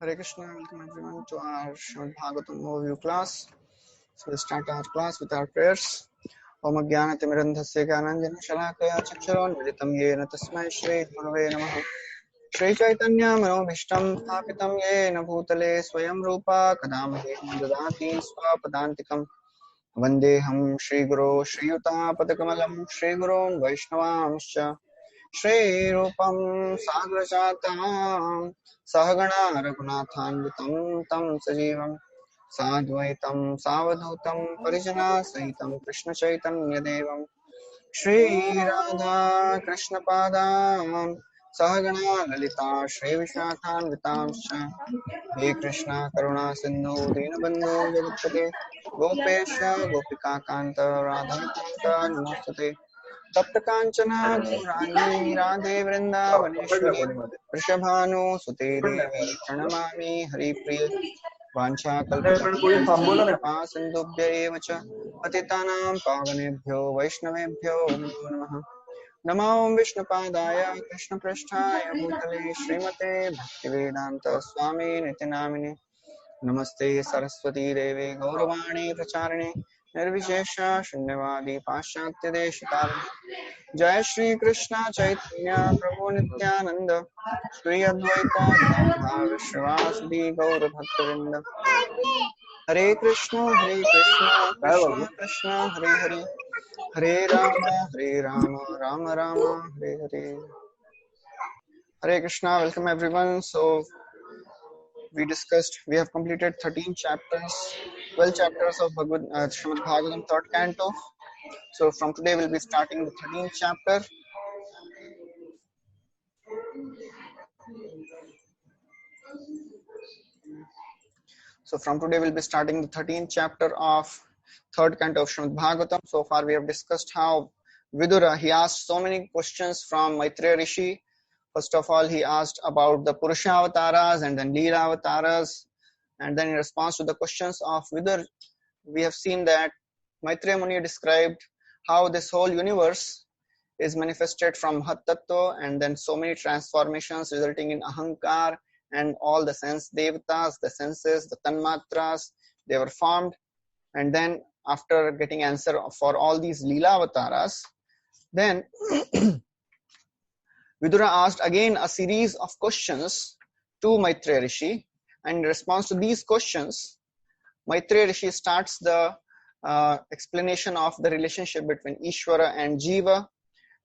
Hare Krishna, welcome everyone to our Srimad Bhagavatam overview class. So we'll start our class with our prayers. Om Jnanatimirandhasya Jnananjana Shalakaya Chakshurunmilitam Yena Tasmai Shri Gurave Namaha. Shri Chaitanya Manobhishtam Sthapitam Yena Bhutale Swayam Rupa Kadamahim Dadati Swapadantikam Vandeham Shri Guru Shri Yuta Padakamalam Shri Gurun Vaishnavamscha Shri Rupam Sagrajatam Sahagana Raghunathanvitam Tam Sajivam Sadvaitam Savadhutam Parijana Sahitam Krishna Chaitanya Devam Shri Radha Krishna Padam Sahagana Lalita Shri Vishakhanvitamscha He Krishna Karuna Sindhu Dinabandhu Jagapate Gopesha Gopika Kanta Radha Kanta Namostate तप्त कांचना गौरांगी राधे वृंदावनेश्वरी वृषभानुसुते देवी प्रणमामि हरिप्रिये वाञ्छाकल्पतरुभ्यश्च कृपा सिन्धुभ्य एव च पतितानां पावनेभ्यो वैष्णवेभ्यो नमो नमः। नमो विष्णुपादाय कृष्णपृष्ठाय भूतले श्रीमते भक्तिवेदान्त स्वामी निति नामिने नमस्ते सरस्वती देवे गौरवाणी प्रचारिणे निर्विशेष शून्यवादी पाश्चात्य देशतारिणे जय श्री कृष्ण चैतन्य प्रभु नित्यानंद श्री अद्वैत गदाधर श्रीवासुदेव गौर भक्तवृंद हरे Krishna Krishna Krishna Hare Hare Hare Ram Ram Ram Hare Hare. Hare Krishna, welcome everyone. So we have completed 13 chapters, 12 chapters of Srimad Bhagavatam, third canto. So from today we'll be starting the 13th chapter. So from today we'll be starting the 13th chapter of third canto of Srimad Bhagavatam. So far we have discussed how Vidura, he asked so many questions from Maitreya Rishi. First of all, he asked about the Purusha avatars and then Leela avatars. And then in response to the questions of Vidura, we have seen that Maitreya Muni described how this whole universe is manifested from Hat Tattva and then so many transformations resulting in Ahankar and all the sense devatas, the senses, the tanmatras, they were formed. And then after getting answer for all these Leela avataras, then Vidura asked again a series of questions to Maitreya Rishi. And in response to these questions, Maitreya Rishi starts the explanation of the relationship between Ishvara and Jiva.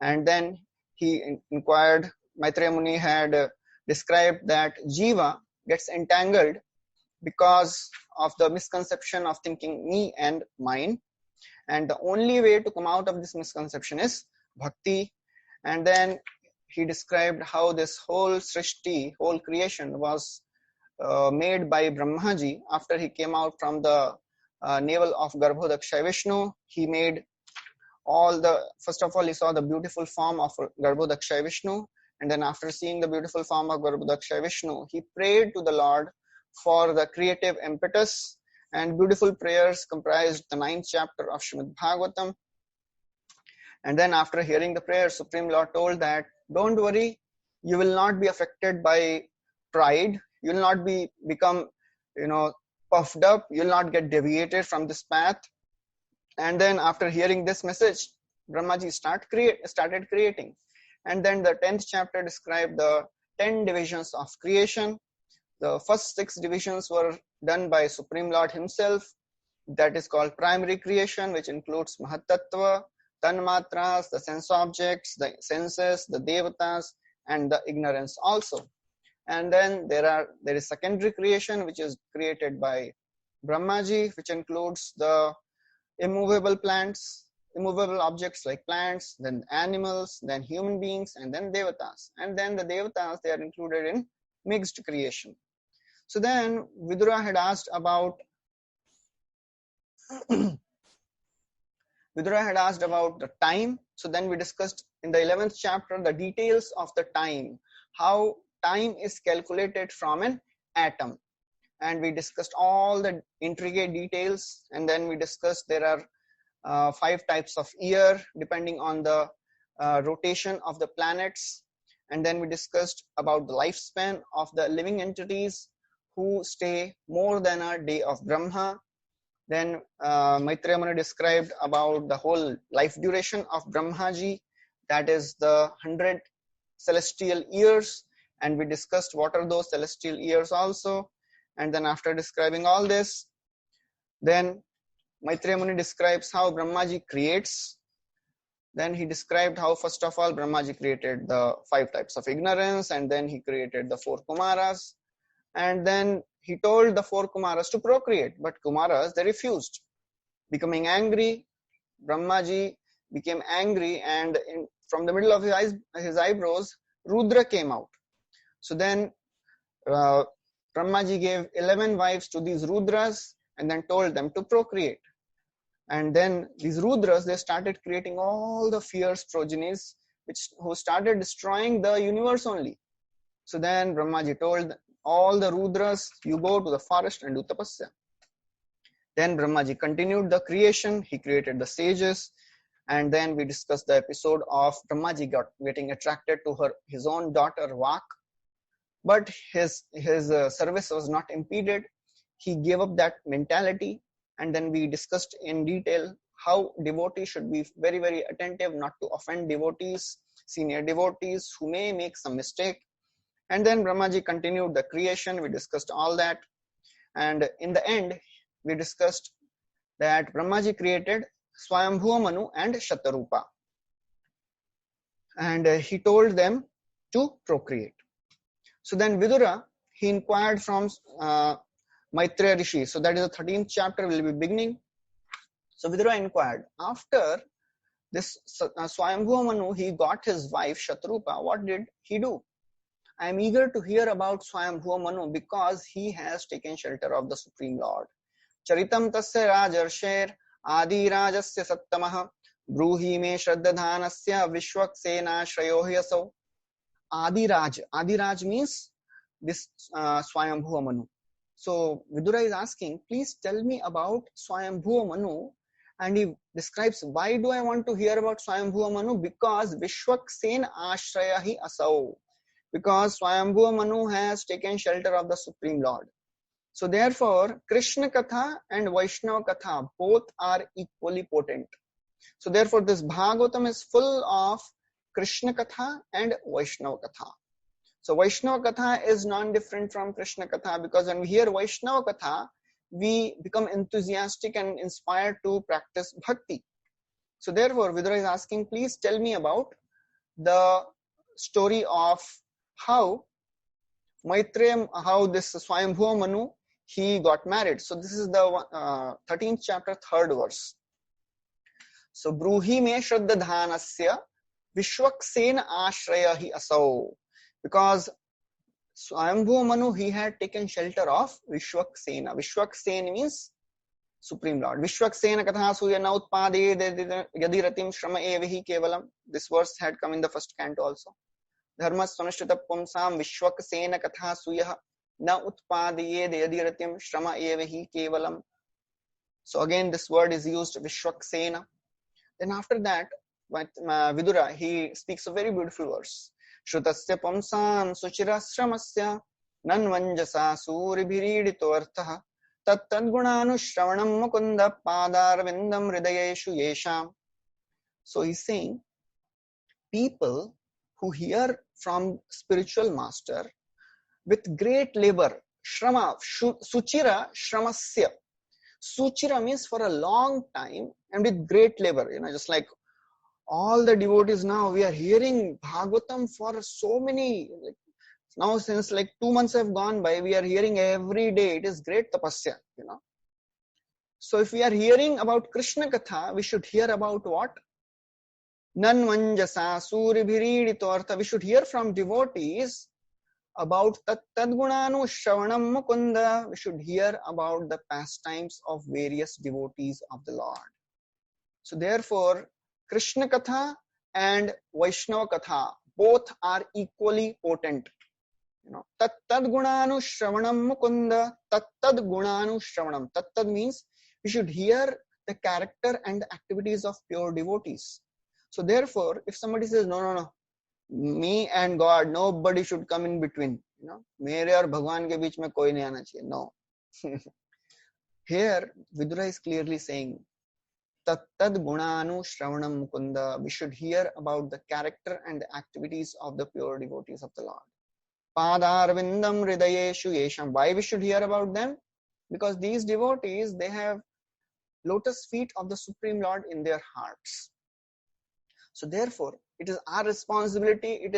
And then he inquired, Maitreya Muni had described that Jiva gets entangled because of the misconception of thinking me and mine. And the only way to come out of this misconception is bhakti. And then he described how this whole srishti, whole creation was made by Brahmaji after he came out from the navel of Garbhodakshay Vishnu. He made first of all, he saw the beautiful form of Garbhodakshay Vishnu. And then after seeing the beautiful form of Garbhodakshay Vishnu, he prayed to the Lord for the creative impetus, and beautiful prayers comprised the 9th chapter of Srimad Bhagavatam. And then after hearing the prayer, Supreme Lord told that, don't worry, you will not be affected by pride. You will not become, puffed up. You will not get deviated from this path. And then after hearing this message, Brahmaji started creating. And then the 10th chapter described the 10 divisions of creation. The first 6 divisions were done by Supreme Lord himself. That is called primary creation, which includes Mahatattva, Tanmatras, the sense objects, the senses, the devatas, and the ignorance also. And then there is secondary creation, which is created by Brahmaji, which includes the immovable objects like plants, then animals, then human beings, and then devatas. And then the devatas, they are included in mixed creation. So then Vidura had asked about the time. So then we discussed in the 11th chapter the details of the time, how time is calculated from an atom. And we discussed all the intricate details. And then we discussed there are 5 types of year depending on the rotation of the planets. And then we discussed about the lifespan of the living entities who stay more than a day of Brahma. Then Maitreya Muni described about the whole life duration of Brahmaji, that is the 100 celestial years, and we discussed what are those celestial years also. And then after describing all this, then Maitreya Muni describes how Brahmaji creates. Then he described how first of all Brahmaji created the 5 types of ignorance, and then he created the 4 Kumaras, and then he told the 4 Kumaras to procreate, but Kumaras, they refused. Becoming angry, Brahmaji became angry, and from the middle of his eyebrows, Rudra came out. So then Brahmaji gave 11 wives to these Rudras and then told them to procreate. And then these Rudras, they started creating all the fierce progenies who started destroying the universe only. So then Brahmaji told all the Rudras, you go to the forest and do tapasya. Then Brahmaji continued the creation. He created the sages. And then we discussed the episode of Brahmaji getting attracted to his own daughter Vak. But his service was not impeded. He gave up that mentality. And then we discussed in detail how devotees should be very, very attentive not to offend devotees, senior devotees who may make some mistake. And then Brahmaji continued the creation. We discussed all that. And in the end, we discussed that Brahmaji created Swayambhuva Manu and Shatarupa. And he told them to procreate. So then Vidura, he inquired from Maitreya Rishi. So that is the 13th chapter will be beginning. So Vidura inquired, after this Swayambhuva Manu, he got his wife Shatarupa. What did he do? I am eager to hear about Swayambhuva Manu because he has taken shelter of the Supreme Lord. Charitam tasya rajarsher adi rajasya sattamah bruhi me shraddadhanasya vishwaksena shrayohyasau. Adi Raj means this Swayambhuva Manu. So Vidura is asking, please tell me about Swayambhuva Manu. And he describes, why do I want to hear about Swayambhuva Manu? Because Vishwaksena Ashrayahi Asau. Because Swayambhuva Manu has taken shelter of the Supreme Lord. So therefore, Krishna Katha and Vaishnava Katha both are equally potent. So therefore, this Bhagavatam is full of Krishna Katha and Vaishnava Katha. So Vaishnava Katha is non-different from Krishna Katha, because when we hear Vaishnava Katha, we become enthusiastic and inspired to practice bhakti. So therefore, Vidura is asking, please tell me about the story of how this Swayambhuva Manu, he got married. So this is the 13th chapter, 3rd verse. So Bruhi me shraddadhanasya vishwaksena ashrayahi asau. Because Swayambhuva Manu, he had taken shelter of Vishwaksena. Vishwaksena means Supreme Lord. Vishwaksena katha suya na utpade yadiratim shrama evahi kevalam. This verse had come in the first canto also. Dharma svanashtita pumsam Vishwaksena katha suya na utpade yadiratim shrama evahi kevalam. So again, this word is used, Vishwaksena. Then after that, Vidura, he speaks a very beautiful verse. Shrutasya pamsam suchirasramasya nanvanjasa suribhiridito artha tattadgunanushravanam mukunda padarvindam hridayeshu yesham. So he's saying, people who hear from spiritual master with great labor, shrama, suchira shramasya. Suchira means for a long time and with great labor, just like all the devotees now, we are hearing Bhagavatam for so many, now since 2 months have gone by, we are hearing every day. It is great tapasya, So if we are hearing about Krishna Katha, we should hear about what? Nanvanjasa suribhiridito. We should hear from devotees about Tadgunanu Shravanam Mukunda. We should hear about the pastimes of various devotees of the Lord. So therefore, Krishna Katha and Vaishnava Katha both are equally potent. Tattad gunanu shravanam mukunda, tattad gunanu shravanam. Tattad means we should hear the character and activities of pure devotees. So therefore, if somebody says, no, me and God, nobody should come in between. मेरे और भगवान के बीच में कोई नहीं आना चाहिए. No. Here Vidura is clearly saying Tattad gunanu shravanam mukunda. We should hear about the character and the activities of the pure devotees of the Lord. Padarvindam hridayeshu yesham. Why we should hear about them? Because these devotees, they have lotus feet of the Supreme Lord in their hearts. So therefore, it is our responsibility.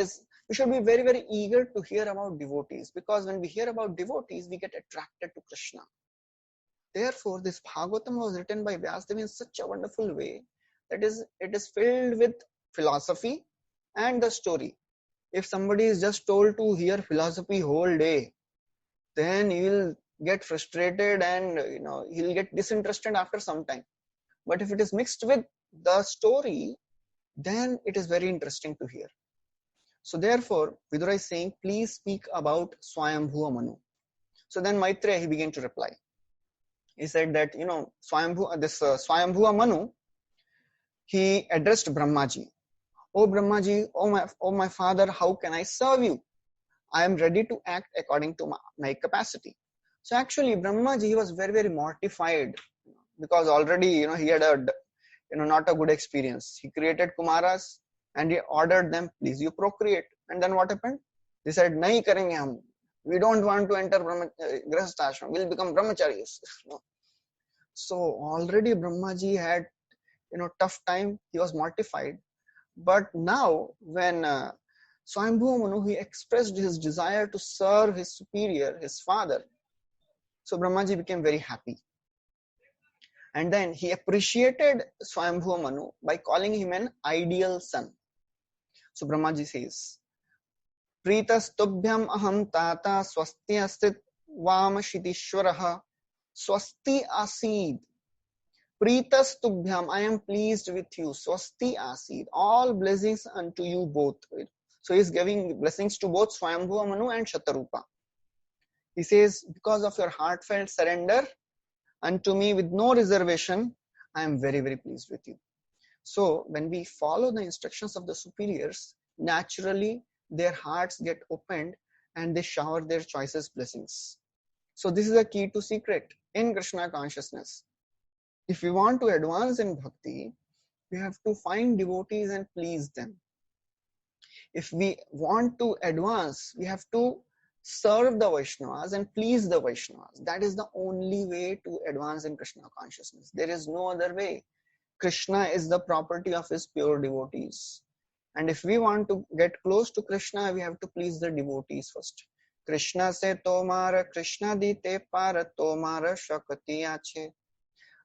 We should be very, very eager to hear about devotees, because when we hear about devotees, we get attracted to Krishna. Therefore, this Bhagavatam was written by Vyasadeva in such a wonderful way that it is filled with philosophy and the story. If somebody is just told to hear philosophy whole day, then he will get frustrated and he'll get disinterested after some time. But if it is mixed with the story, then it is very interesting to hear. So therefore, Vidura is saying, please speak about Swayambhuva Manu. So then Maitreya, he began to reply. He said that, Swayambhuva Manu, he addressed Brahmaji. Oh Brahmaji, oh my father, how can I serve you? I am ready to act according to my capacity. So actually, Brahmaji, he was very, very mortified, because already, he had not a good experience. He created Kumaras and he ordered them, please you procreate. And then what happened? They said, nahi karenge hum. We don't want to enter Grihastha ashram. We'll become brahmacharis. So already Brahmaji had, tough time. He was mortified. But now when Swayambhuva Manu, he expressed his desire to serve his superior, his father. So Brahmaji became very happy. And then he appreciated Swayambhuva Manu by calling him an ideal son. So Brahmaji says, Pritastubhyam aham tata swasti astit vamashitishwaraha swasti asid. Pritastubhyam, I am pleased with you. Swasti asid. All blessings unto you both. So he is giving blessings to both Swayambhuva Manu and Shatarupa. He says, because of your heartfelt surrender unto me with no reservation, I am very, very pleased with you. So when we follow the instructions of the superiors, naturally their hearts get opened and they shower their choicest blessings. So this is a key to secret in Krishna consciousness. If we want to advance in bhakti, we have to find devotees and please them. If we want to advance, we have to serve the Vaishnavas and please the Vaishnavas. That is the only way to advance in Krishna consciousness. There is no other way. Krishna is the property of his pure devotees. And if we want to get close to Krishna, we have to please the devotees first. Krishna se tomara, Krishna dite para tomara shakati ache.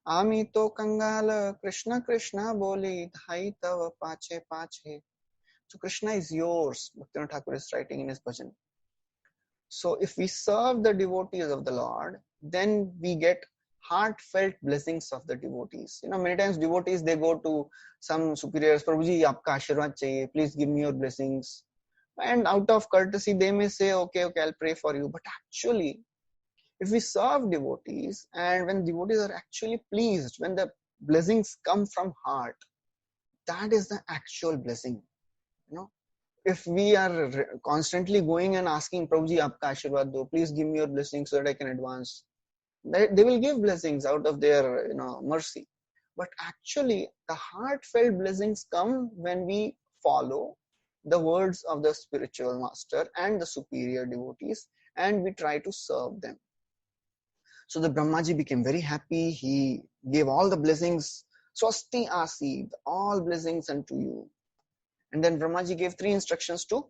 Ami to kangala, Krishna Krishna boli, dhai tava pache pache. So Krishna is yours, Bhaktivinoda Thakur is writing in his bhajan. So if we serve the devotees of the Lord, then we get heartfelt blessings of the devotees. Many times devotees, they go to some superiors, Prabhuji, aapka ashirwad chahiye, please give me your blessings. And out of courtesy, they may say, okay, I'll pray for you. But actually, if we serve devotees, and when devotees are actually pleased, when the blessings come from heart, that is the actual blessing. If we are constantly going and asking, Prabhuji, aapka ashirwad do, please give me your blessings so that I can advance. They will give blessings out of their mercy. But actually, the heartfelt blessings come when we follow the words of the spiritual master and the superior devotees, and we try to serve them. So the Brahmaji became very happy. He gave all the blessings. Swasti asid, all blessings unto you. And then Brahmaji gave 3 instructions to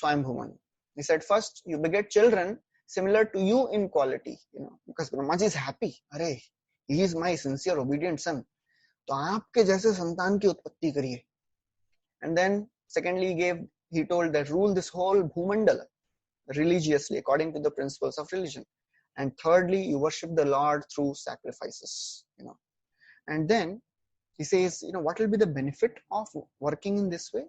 Swayambhuva Manu. He said, first, you beget children similar to you in quality, because Brahmaji is happy. Arey, he is my sincere, obedient son. तो आपके जैसे संतान की उत्पत्ति करिए. And then secondly, he told that rule this whole bhumandala religiously according to the principles of religion. And thirdly, you worship the Lord through sacrifices. And then he says, what will be the benefit of working in this way?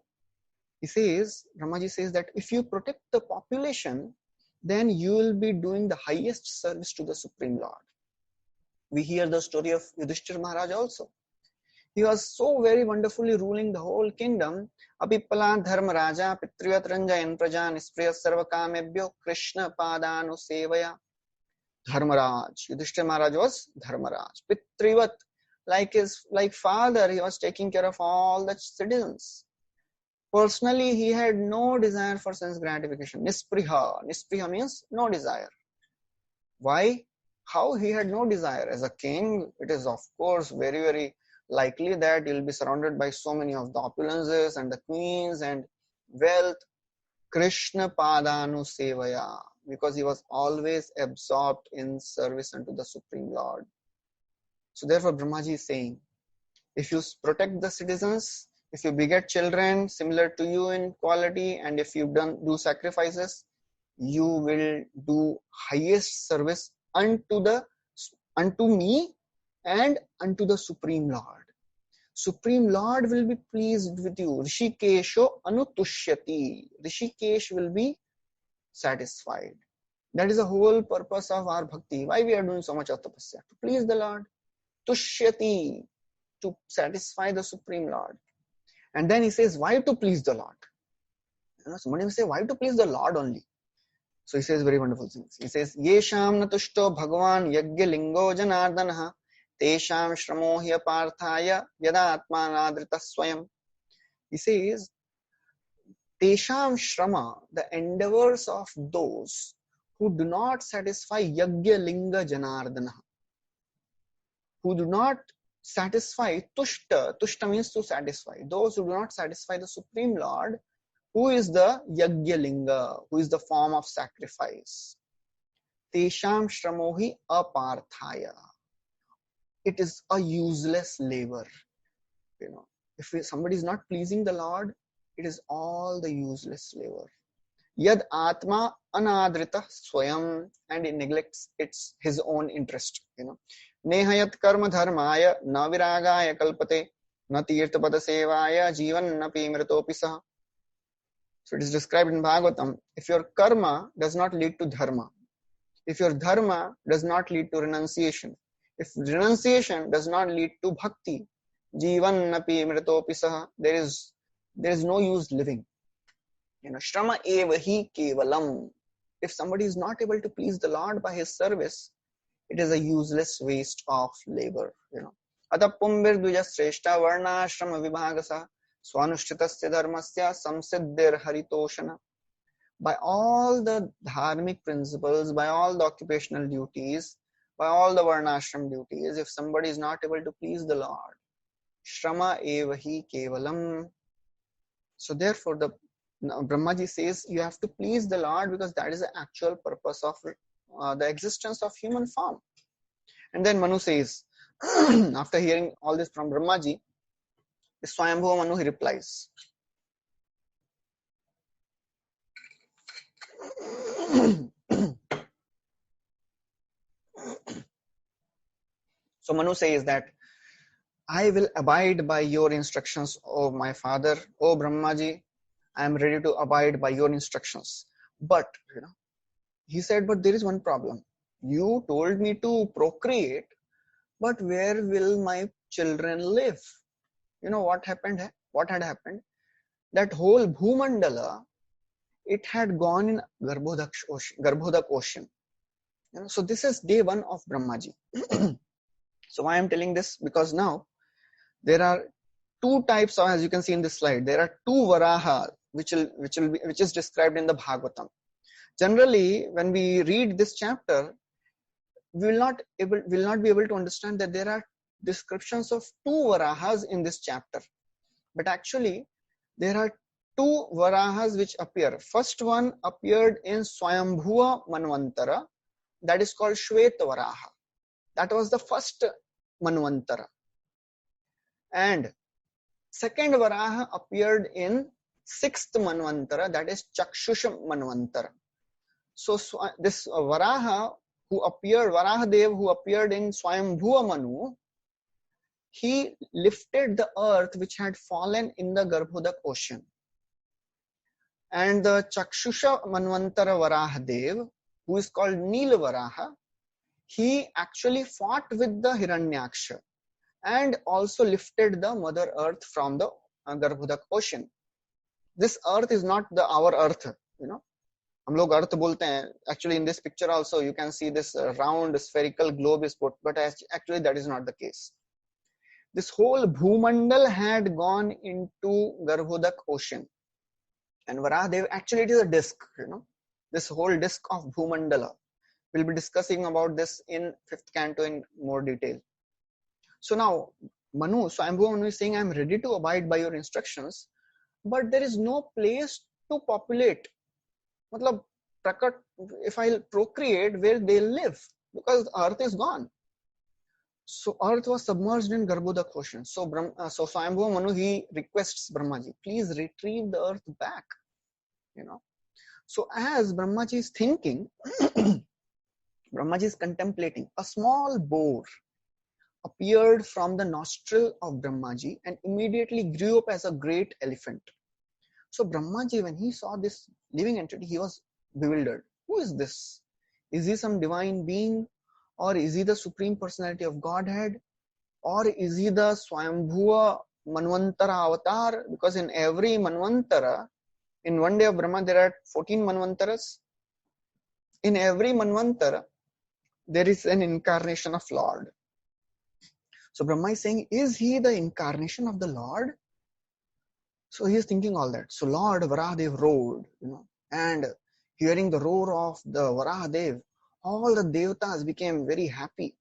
He says, Brahmaji says that if you protect the population, then you will be doing the highest service to the Supreme Lord. We hear the story of Yudhishthira Maharaj also. He was so very wonderfully ruling the whole kingdom. Apipala dharma raja pitriyat ranjayan praja nispriya sarva kamebhyo Krishna padanu sevaya. Dharmaraj. Yudhishthira Maharaj was Dharmaraj. Pitrivat, like father, he was taking care of all the citizens. Personally, he had no desire for sense gratification. Nispriha. Nispriha means no desire. Why? How he had no desire? As a king, it is of course very, very likely that you'll be surrounded by so many of the opulences and the queens and wealth. Krishna Padanu Sevaya, because he was always absorbed in service unto the Supreme Lord. So therefore Brahmaji is saying, if you protect the citizens, if you beget children similar to you in quality, and if you do sacrifices, you will do highest service unto me and unto the Supreme Lord. Supreme Lord will be pleased with you. Rishikesho anutushyati. Rishikesh will be satisfied. That is the whole purpose of our bhakti. Why we are doing so much of tapasya? To please the Lord. Tushyati. To satisfy the Supreme Lord. And then he says, why to please the Lord? Somebody will say, why to please the Lord only? So he says very wonderful things. He says, Yesham natushto bhagavan yagya lingo janardanaha tesham shramo hiya parthaya yada atmanadrita swayam. He says, tesham shrama, the endeavors of those who do not satisfy yagya linga janardanaha, who do not satisfy tushta. Tushta means to satisfy. Those who do not satisfy the Supreme Lord, who is the yagya linga, who is the form of sacrifice. Tesham shramohi aparthaya. It is a useless labor. If somebody is not pleasing the Lord, it is all the useless labor. Yad atma anadrita swayam, and it neglects his own interest. Nehayat karma dharmaya na viragaya kalpate na tirtha pada sevaya jivan napi mritopi saha. So it is described in Bhagavatam, if your karma does not lead to dharma, if your dharma does not lead to renunciation, if renunciation does not lead to bhakti, jivan napi mritopi saha, there is no use living. Shrama eva hi kevalam. If somebody is not able to please the Lord by his service, it is a useless waste of labor. Ata pumbir duja sreshta varna ashrama vibhagasa swanushthitasya dharmasya samsiddhir haritoshana. By all the dharmic principles, by all the occupational duties, by all the varnashram duties, if somebody is not able to please the Lord, shrama eva hi kevalam. So therefore Brahmaji says you have to please the Lord, because that is the actual purpose of the existence of human form. And then Manu says, after hearing all this from Brahmaji, Swayambhuva Manu, he replies. So Manu says that, I will abide by your instructions, O my father, O Brahmaji. I am ready to abide by your instructions. But, he said, but there is one problem. You told me to procreate, but where will my children live? What happened? What had happened? That whole Bhumandala, it had gone in Garbhodak ocean. So this is day one of Brahmaji. So why I am telling this? Because now there are two types of, as you can see in this slide, there are two Varaha which is described in the Bhagavatam. Generally, when we read this chapter, we will not be able to understand that there are descriptions of two Varahas in this chapter. But actually, there are two Varahas which appear. First one appeared in Swayambhuva Manvantara, that is called Shweta Varaha. That was the first Manvantara. And second Varaha appeared in sixth Manvantara, that is Chakshusha Manvantara. So this Varahadev who appeared in Swayambhuva Manu, he lifted the earth which had fallen in the Garbhodak ocean. And the Chakshusha Manvantara Varahadev, who is called Nila Varaha, he actually fought with the Hiranyaksha. and also lifted the mother earth from the Garbhodak ocean. This earth is not our earth, हम लोग अर्थ बोलते हैं. Actually, in this picture also you can see this round spherical globe is put, but actually that is not the case. This whole Bhumandal had gone into Garbhodak ocean, and Varahadev, actually it is a disk, this whole disk of Bhumandala. We'll be discussing about this in 5th canto in more detail. So now Swayambhuva Manu is saying, I am ready to abide by your instructions, but there is no place to populate. Matlab, if I procreate, where they live, because earth is gone. So earth was submerged in Garbhodak ocean. So Swayambhuva Manu, he requests Brahmaji, please retrieve the earth back. So as Brahmaji is thinking, Brahmaji is contemplating, a small boar appeared from the nostril of Brahmaji and immediately grew up as a great elephant. So Brahmaji, when he saw this living entity, he was bewildered. Who is this? Is he some divine being? Or is he the Supreme Personality of Godhead? Or is he the Swayambhuva Manvantara avatar? Because in every Manvantara, in one day of Brahma, there are 14 Manvantaras. In every Manvantara, there is an incarnation of Lord. So Brahma is saying, is he the incarnation of the Lord? So he is thinking all that. So Lord Varahadev roared, and hearing the roar of the Varahadev, all the devatas became very happy.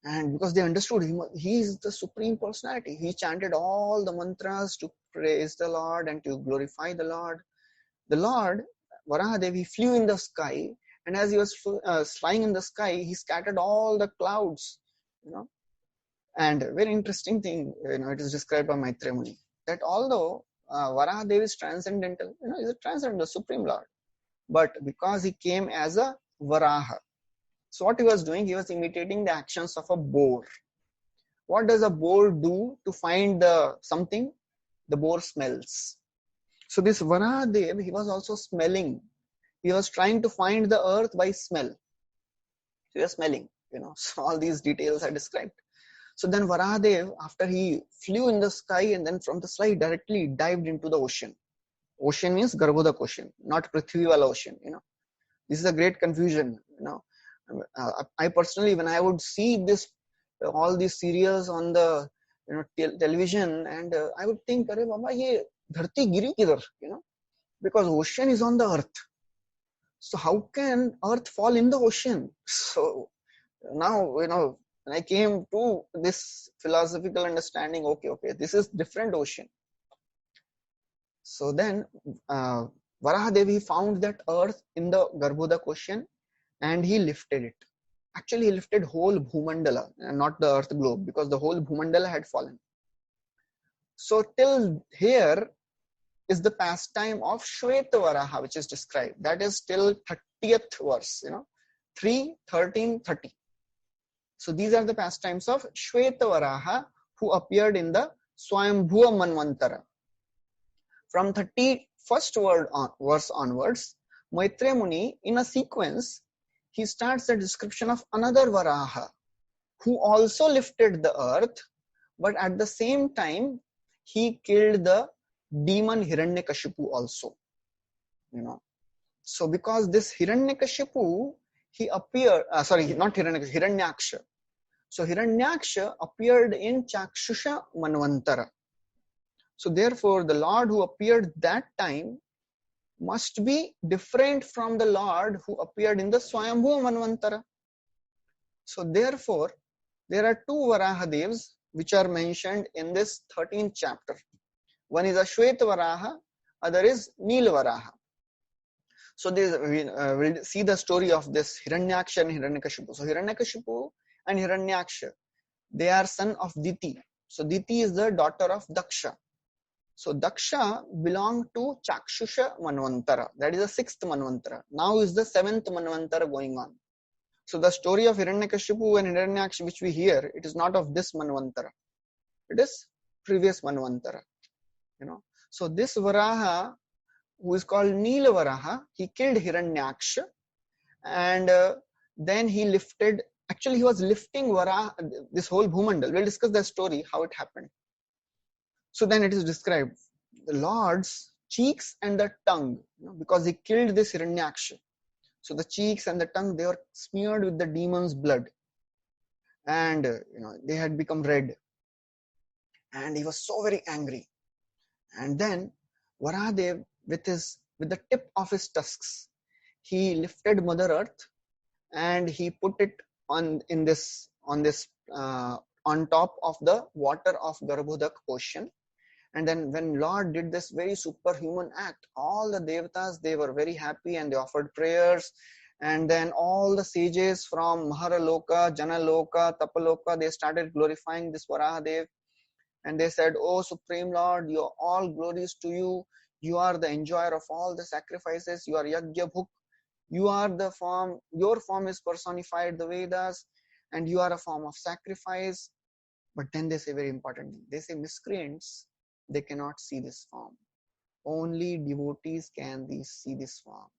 And because they understood he is the Supreme Personality, he chanted all the mantras to praise the Lord and to glorify the Lord. The Lord, Varahadev, he flew in the sky, and as he was flying in the sky, he scattered all the clouds, And a very interesting thing, it is described by Maitreya Muni, that although Varahadev is transcendental, he is a transcendental Supreme Lord, but because he came as a Varaha, so what he was doing, he was imitating the actions of a boar. What does a boar do to find something? The boar smells. So this Varahadev, he was also smelling. He was trying to find the earth by smell. He was smelling, so all these details are described. So then Varahadev, after he flew in the sky and then from the sky directly dived into the ocean. Ocean means Garbhodak ocean, not Prithviwala ocean, This is a great confusion, I personally, when I would see all these serials on the television, and I would think, Arey Baba, ye dharti giri kidhar, because ocean is on the earth. So how can earth fall in the ocean? So now, when I came to this philosophical understanding, okay, this is different ocean. So then Varahadevi found that earth in the Garbhodak ocean and he lifted it. Actually, he lifted whole Bhumandala and not the earth globe, because the whole Bhumandala had fallen. So till here is the pastime of Shweta Varaha, which is described. That is till 30th verse, 3, 13, 30. So these are the pastimes of Shweta Varaha, who appeared in the Swayambhuva Manvantara. From 31st verse onwards, Maitreya Muni, in a sequence, he starts the description of another Varaha, who also lifted the earth, but at the same time, he killed the demon Hiranyakashipu also. So because this Hiranyakashipu, he appeared, not Hiranyakashipu, Hiranyaksha. So Hiranyaksha appeared in Chakshusha Manvantara. So therefore, the Lord who appeared that time must be different from the Lord who appeared in the Swayambhuva Manvantara. So therefore, there are two Varahadevs which are mentioned in this 13th chapter. One is Ashweta Varaha, other is Nila Varaha. So we'll see the story of this Hiranyaksha and Hiranyakashipu. So Hiranyakashipu and Hiranyaksha, they are son of Diti. So Diti is the daughter of Daksha. So Daksha belonged to Chakshusha Manvantara. That is the 6th Manvantara. Now is the 7th Manvantara going on. So the story of Hiranyakashipu and Hiranyaksha which we hear, it is not of this Manvantara. It is previous Manvantara. So this Varaha, who is called Nila Varaha, he killed Hiranyaksha and then he lifted Actually, he was lifting this whole Bhumandal. We'll discuss the story, how it happened. So then it is described, the Lord's cheeks and the tongue, because he killed this Hiranyaksha. So the cheeks and the tongue, they were smeared with the demon's blood. And they had become red. And he was so very angry. And then Varahadev, with the tip of his tusks, he lifted Mother Earth and he put it on top of the water of Garbhodak ocean. And then when Lord did this very superhuman act, all the devatas, they were very happy and they offered prayers. And then all the sages from Maharaloka, Janaloka, Tapaloka, they started glorifying this Varahadev. And they said, "Oh Supreme Lord, all glories to you. You are the enjoyer of all the sacrifices. You are Yajna Bhuk. You are the form. Your form is personified the Vedas, and you are a form of sacrifice." But then they say very important thing. They say miscreants, they cannot see this form. Only devotees can see this form.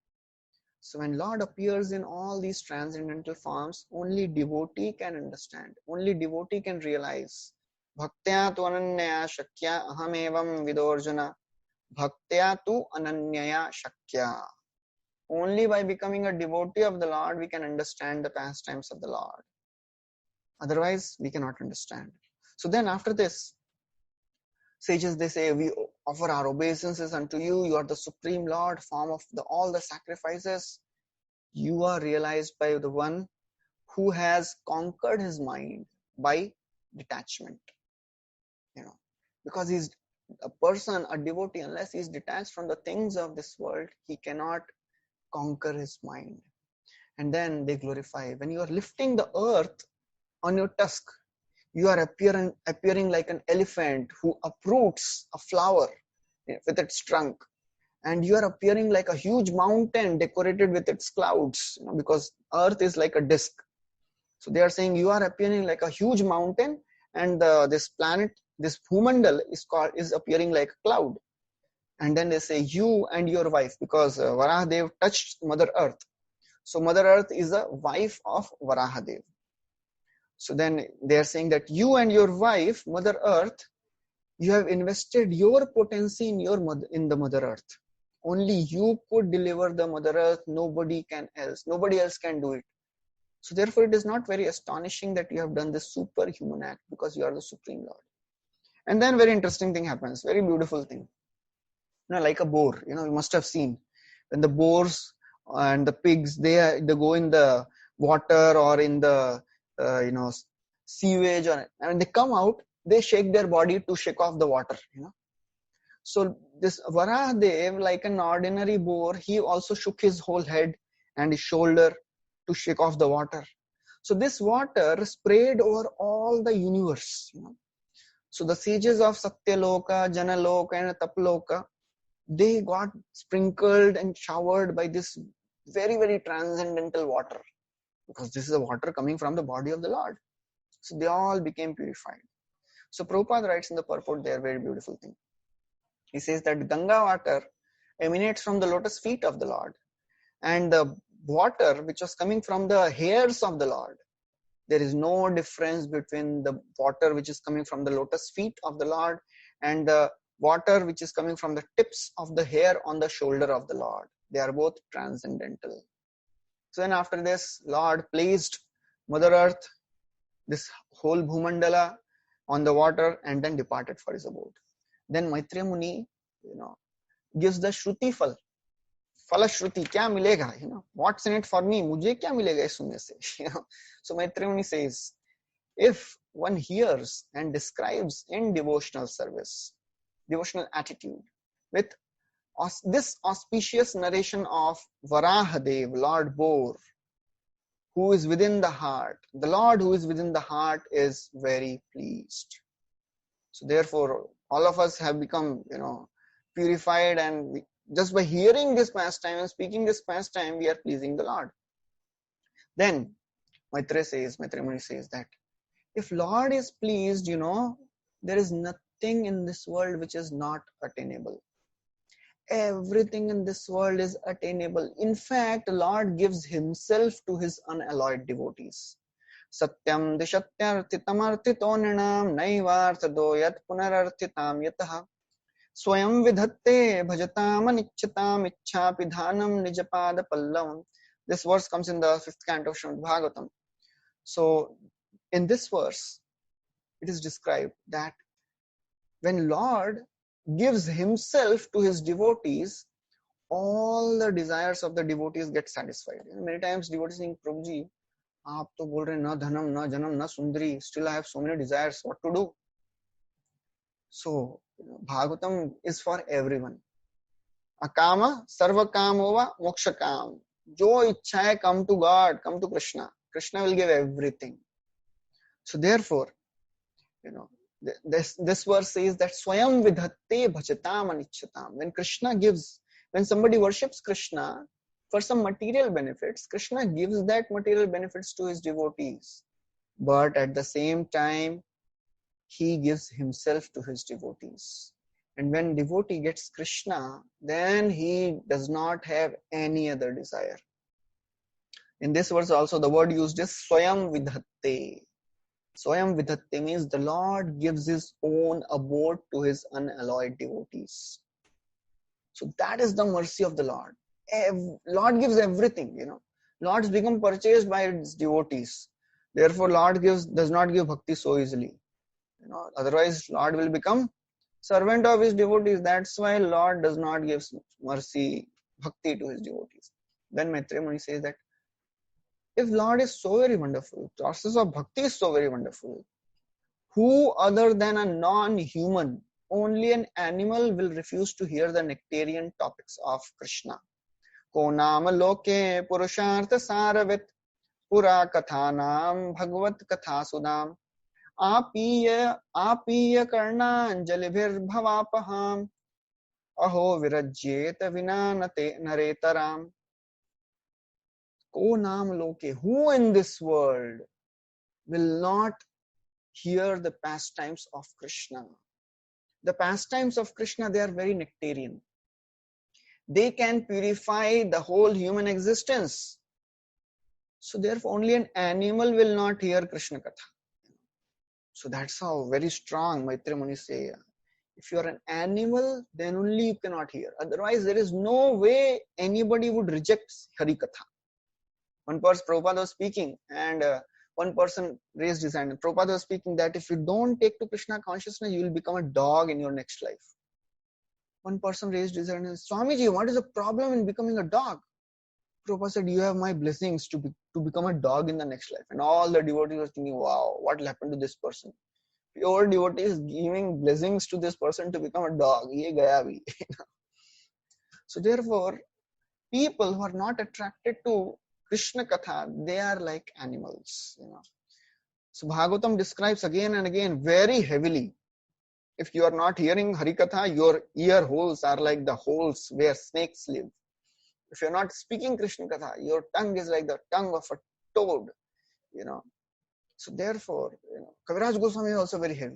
So when Lord appears in all these transcendental forms, only devotee can understand. Only devotee can realize. Bhaktya tu ananyaya shakya aham evam vidorjuna. Bhaktya tu ananyaya shakya. Only by becoming a devotee of the Lord, we can understand the pastimes of the Lord. Otherwise, we cannot understand. So then after this, sages, they say, we offer our obeisances unto you. You are the Supreme Lord, form of all the sacrifices. You are realized by the one who has conquered his mind by detachment. Because he's a person, a devotee, unless he's detached from the things of this world, he cannot conquer his mind. And then they glorify. When you are lifting the earth on your tusk, you are appearing like an elephant who uproots a flower with its trunk. And you are appearing like a huge mountain decorated with its clouds, because earth is like a disc. So they are saying you are appearing like a huge mountain, and this planet, this Bhumandal is appearing like a cloud. And then they say you and your wife, because Varahadev touched Mother Earth. So Mother Earth is the wife of Varahadev. So then they are saying that you and your wife, Mother Earth, you have invested your potency in the Mother Earth. Only you could deliver the Mother Earth. Nobody else can do it. So therefore, it is not very astonishing that you have done this superhuman act, because you are the Supreme Lord. And then very interesting thing happens, very beautiful thing. Like a boar, you must have seen when the boars and the pigs, they go in the water or in the sewage, and when they come out, they shake their body to shake off the water. So this Varahadev, like an ordinary boar, he also shook his whole head and his shoulder to shake off the water. So this water sprayed over all the universe. So the sages of Satyaloka, Janaloka, and Tapaloka, they got sprinkled and showered by this very, very transcendental water, because this is the water coming from the body of the Lord. So they all became purified. So Prabhupada writes in the purport there, very beautiful thing. He says that Ganga water emanates from the lotus feet of the Lord, and the water which was coming from the hairs of the Lord, there is no difference between the water which is coming from the lotus feet of the Lord and the water which is coming from the tips of the hair on the shoulder of the Lord. They are both transcendental. So then after this, Lord placed Mother Earth, this whole Bhumandala, on the water, and then departed for his abode. Then Maitreya Muni, gives the Shruti Fal. Fala Shruti, kya milega? What's in it for me? Mujhe kya milega is sunne se? So Maitreya Muni says, if one hears and describes in devotional service, devotional attitude, with this auspicious narration of Varahadev, Lord Boar, who is within the heart, the Lord who is within the heart is very pleased. So therefore, all of us have become, purified, and just by hearing this pastime and speaking this pastime, we are pleasing the Lord. Then Maitreya Muni says that if Lord is pleased, there is nothing in this world which is not attainable. Everything in this world is attainable. In fact, Lord gives himself to his unalloyed devotees. Satyam dishatyarthitam nrinam naivarthado yat punararthitam yatah Swayam vidhatte bhajatam anichchatam ichchapidhanam nijapada pallavam. This verse comes in the 5th canto of Srimad Bhagavatam. So, in this verse, it is described that when Lord gives himself to his devotees, all the desires of the devotees get satisfied. Many times devotees think, Prabhuji, aap to bol rahe na dhanam, na janam, na sundari. Still I have so many desires. What to do? So, Bhagavatam is for everyone. Akama, sarva kamova, moksha kam. Jo ichha come to God, come to Krishna. Krishna will give everything. So therefore, this verse says that Swayam vidhatte bhajatam anichchatam. When somebody worships Krishna for some material benefits, Krishna gives that material benefits to his devotees. But at the same time, he gives himself to his devotees. And when devotee gets Krishna, then he does not have any other desire. In this verse also, the word used is Swayam vidhatte. Swayam vidhatte means the Lord gives his own abode to his unalloyed devotees. So that is the mercy of the Lord. Lord gives everything, Lord has become purchased by his devotees. Therefore, Lord does not give bhakti so easily. Otherwise, Lord will become servant of his devotees. That's why Lord does not give mercy, bhakti to his devotees. Then Maitreya Muni says that if Lord is so very wonderful, process of bhakti is so very wonderful, who other than a non-human, only an animal will refuse to hear the nectarian topics of Krishna? Ko nama loke purushartha saravit pura kathanam bhagavat katha sudam apiya karnanjalibhir bhavapaham aho virajyeta vinanate naretaram. Ko nam loke, who in this world will not hear the pastimes of Krishna? The pastimes of Krishna, they are very nectarian. They can purify the whole human existence. So therefore, only an animal will not hear Krishna Katha. So that's how very strong Maitreya Muni say, if you are an animal, then only you cannot hear. Otherwise, there is no way anybody would reject Hari Katha. One person, Prabhupada was speaking, and one person raised his hand. Prabhupada was speaking that if you don't take to Krishna consciousness, you will become a dog in your next life. One person raised his hand and said, Swamiji, what is the problem in becoming a dog? Prabhupada said, you have my blessings to become a dog in the next life. And all the devotees were thinking, wow, what will happen to this person? Pure devotees giving blessings to this person to become a dog. Ye gaya bhi. So therefore, people who are not attracted to Krishna Katha, they are like animals. So Bhagavatam describes again and again very heavily. If you are not hearing Hari Katha, your ear holes are like the holes where snakes live. If you are not speaking Krishna Katha, your tongue is like the tongue of a toad. So therefore, Kaviraj Goswami is also very heavy.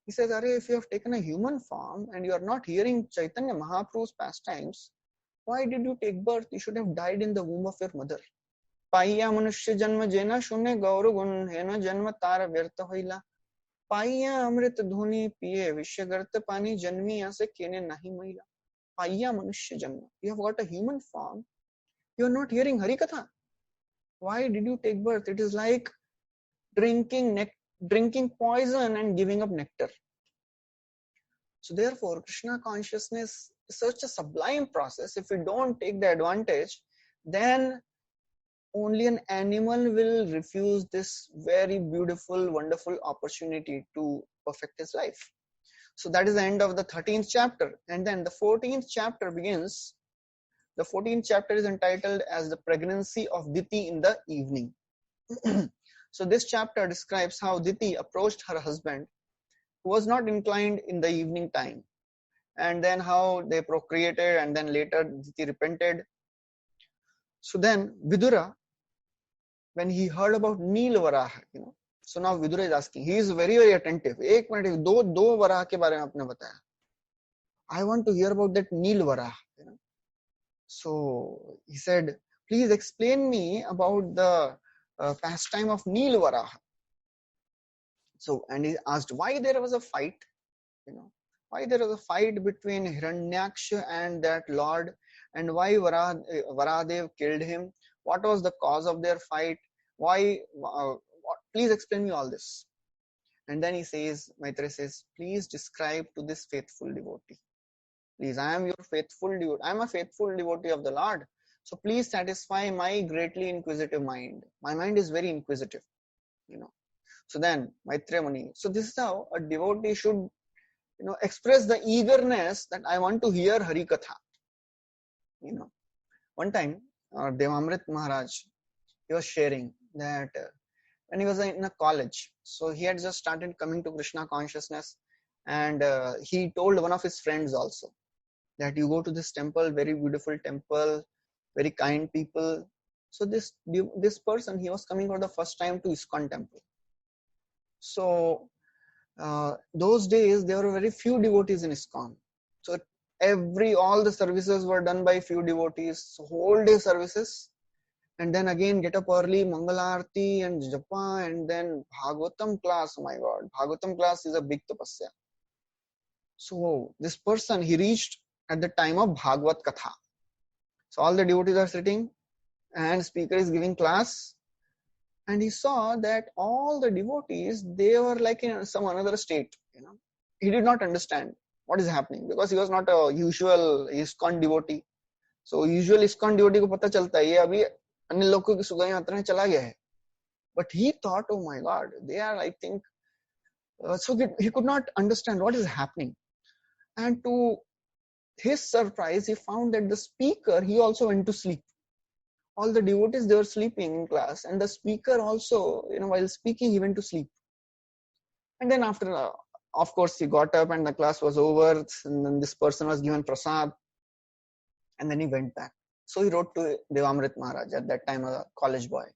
He says, if you have taken a human form and you are not hearing Chaitanya Mahaprabhu's pastimes, why did you take birth? You should have died in the womb of your mother. Paiya manushya janma jena shunne gaur gun hena janma tara vyartha hoila. Paiya amrit dhuni piye vishyagarta pani janmi ase kene nahi mahila. Paiya manushya janma. You have got a human form. You are not hearing Hari Katha. Why did you take birth? It is like drinking poison and giving up nectar. So therefore, Krishna consciousness is such a sublime process. If we don't take the advantage, then only an animal will refuse this very beautiful, wonderful opportunity to perfect his life. So that is the end of the 13th chapter. And then the 14th chapter begins. The 14th chapter is entitled as the pregnancy of Diti in the evening. So this chapter describes how Diti approached her husband, who was not inclined in the evening time, and then how they procreated, and then later Diti repented. So then Vidura, when he heard about Neel Varaha, so now Vidura is asking, he is very, very attentive. Ek minute, do Varaha ke baare mein aapne bataya. I want to hear about that Neel Varaha. So he said, please explain me about the pastime of Nilvaraha. So, and he asked why there was a fight, why there was a fight between Hiranyaksha and that lord, and why Varahadev killed him. What was the cause of their fight? Why? Please explain me all this. And then he says, Maitreya says, please describe to this faithful devotee. Please, I am your faithful devotee. I am a faithful devotee of the Lord. So please satisfy my greatly inquisitive mind. My mind is very inquisitive, So then, Maitreya Muni. So this is how a devotee should, express the eagerness that I want to hear Hari Katha. One time, Devamrit Maharaj, he was sharing that when he was in a college, so he had just started coming to Krishna consciousness, and he told one of his friends also that you go to this temple, very beautiful temple, very kind people. So this person, he was coming for the first time to ISKCON temple. So those days there were very few devotees in ISKCON. So all the services were done by few devotees, so whole day services, and then again get up early, Mangalarti and Japa, and then Bhagavatam class. Oh my God, Bhagavatam class is a big tapasya. So this person, he reached at the time of Bhagavat Katha. So all the devotees are sitting and speaker is giving class, and he saw that all the devotees, they were like in some another state. He did not understand what is happening because he was not a usual ISKCON devotee. So usual ISKCON devotee को पता चलता है ये अभी अन्य लोगों की सुगंध यात्रा में चला गया है. But he thought, oh my God, they are, I think, so he could not understand what is happening. And to his surprise, he found that the speaker, he also went to sleep. All the devotees, they were sleeping in class, and the speaker also, while speaking, he went to sleep. And then after, of course, he got up and the class was over, and then this person was given prasad, and then he went back. So he wrote to Devamrit Maharaj, at that time a college boy.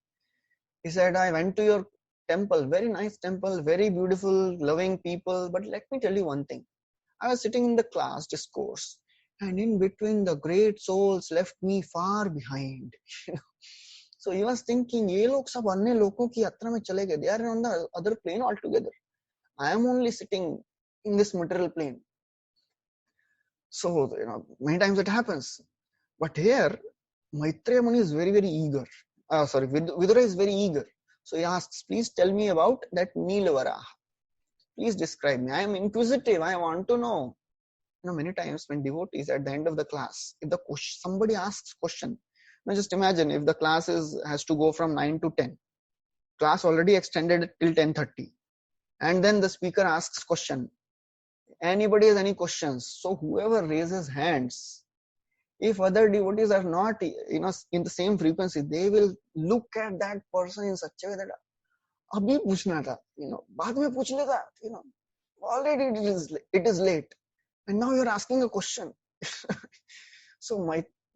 He said, I went to your temple, very nice temple, very beautiful, loving people, but let me tell you one thing. I was sitting in the class discourse, and in between the great souls left me far behind. So he was thinking, ये लोग सब अन्य लोगों की यात्रा में चले गए. They are on the other plane altogether. I am only sitting in this material plane. So, many times it happens. But here, Maitreya Muni is very, very eager. Vidura is very eager. So he asks, please tell me about that Nilvaraha. Please describe me. I am inquisitive. I want to know. Many times when devotees at the end of the class, if somebody asks question, just imagine if the class has to go from 9 to 10. Class already extended till 10:30. And then the speaker asks question. Anybody has any questions? So whoever raises hands, if other devotees are not, in the same frequency, they will look at that person in such a way that, abhi puchna tha, baad mein puch leta, already it is late. And now you're asking a question. So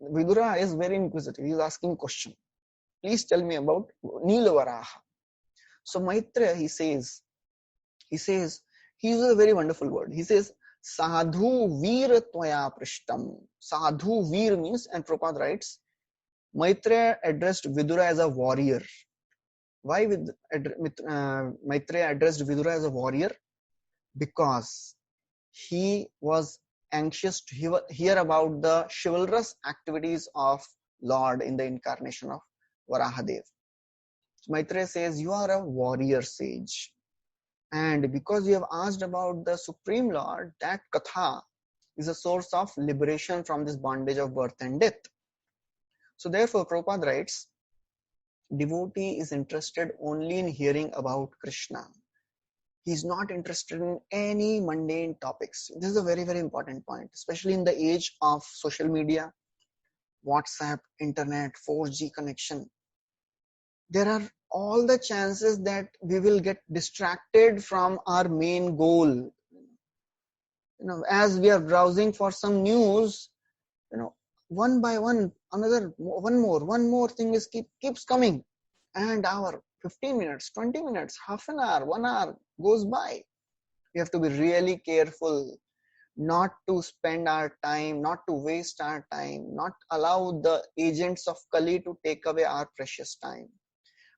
Vidura is very inquisitive. He is asking a question. Please tell me about Nilvaraha. So Maitreya, he uses a very wonderful word. He says, Sadhu Veer Tvaya Prishtam. Sadhu Veer means, and Prabhupada writes, Maitreya addressed Vidura as a warrior. Why Maitreya addressed Vidura as a warrior? Because he was anxious to hear about the chivalrous activities of Lord in the incarnation of Varahadev. So Maitreya says, you are a warrior sage. And because you have asked about the Supreme Lord, that Katha is a source of liberation from this bondage of birth and death. So therefore, Prabhupada writes, devotee is interested only in hearing about Krishna. He is not interested in any mundane topics. This is a very, very important point, especially in the age of social media, WhatsApp, internet, 4G connection. There are all the chances that we will get distracted from our main goal. As we are browsing for some news, one by one, one more thing keeps coming. And our 15 minutes, 20 minutes, half an hour, 1 hour goes by. We have to be really careful not to spend our time, not to waste our time, not allow the agents of Kali to take away our precious time.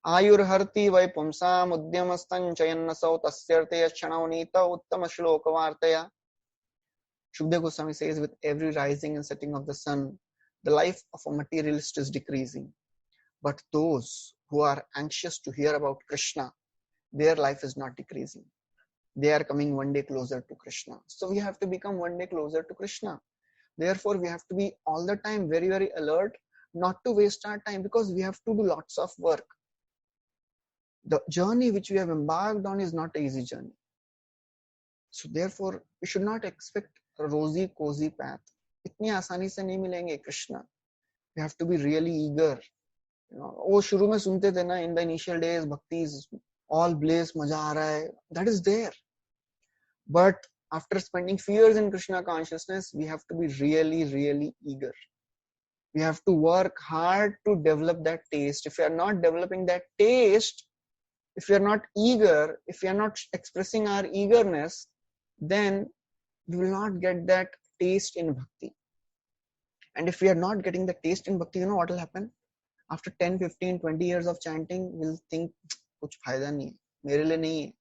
आयुर्हर्ति वै पुंसाम उद्यमस्तं चयन्नसौ तस्यर्थे क्षणौ नीतौ उत्तम श्लोक वार्तया. Shukdev Goswami says, with every rising and setting of the sun, the life of a materialist is decreasing. But those who are anxious to hear about Krishna, their life is not decreasing. They are coming one day closer to Krishna. So we have to become one day closer to Krishna. Therefore, we have to be all the time very, very alert, not to waste our time, because we have to do lots of work. The journey which we have embarked on is not an easy journey. So therefore, we should not expect a rosy, cozy path. इतनी आसानी से नहीं मिलेंगे Krishna. We have to be really eager. वो शुरू में सुनते थे ना, in the initial days, bhakti is all bliss, मजा आ रहा है. That is there. But after spending few years in Krishna consciousness, we have to be really, really eager. We have to work hard to develop that taste. If we are not developing that taste, if we are not eager, if we are not expressing our eagerness, then we will not get that taste in bhakti. And if we are not getting the taste in bhakti, you know what will happen? After 10, 15, 20 years of chanting, we'll think, kuch fayda nahi hai, mere liye nahi hai.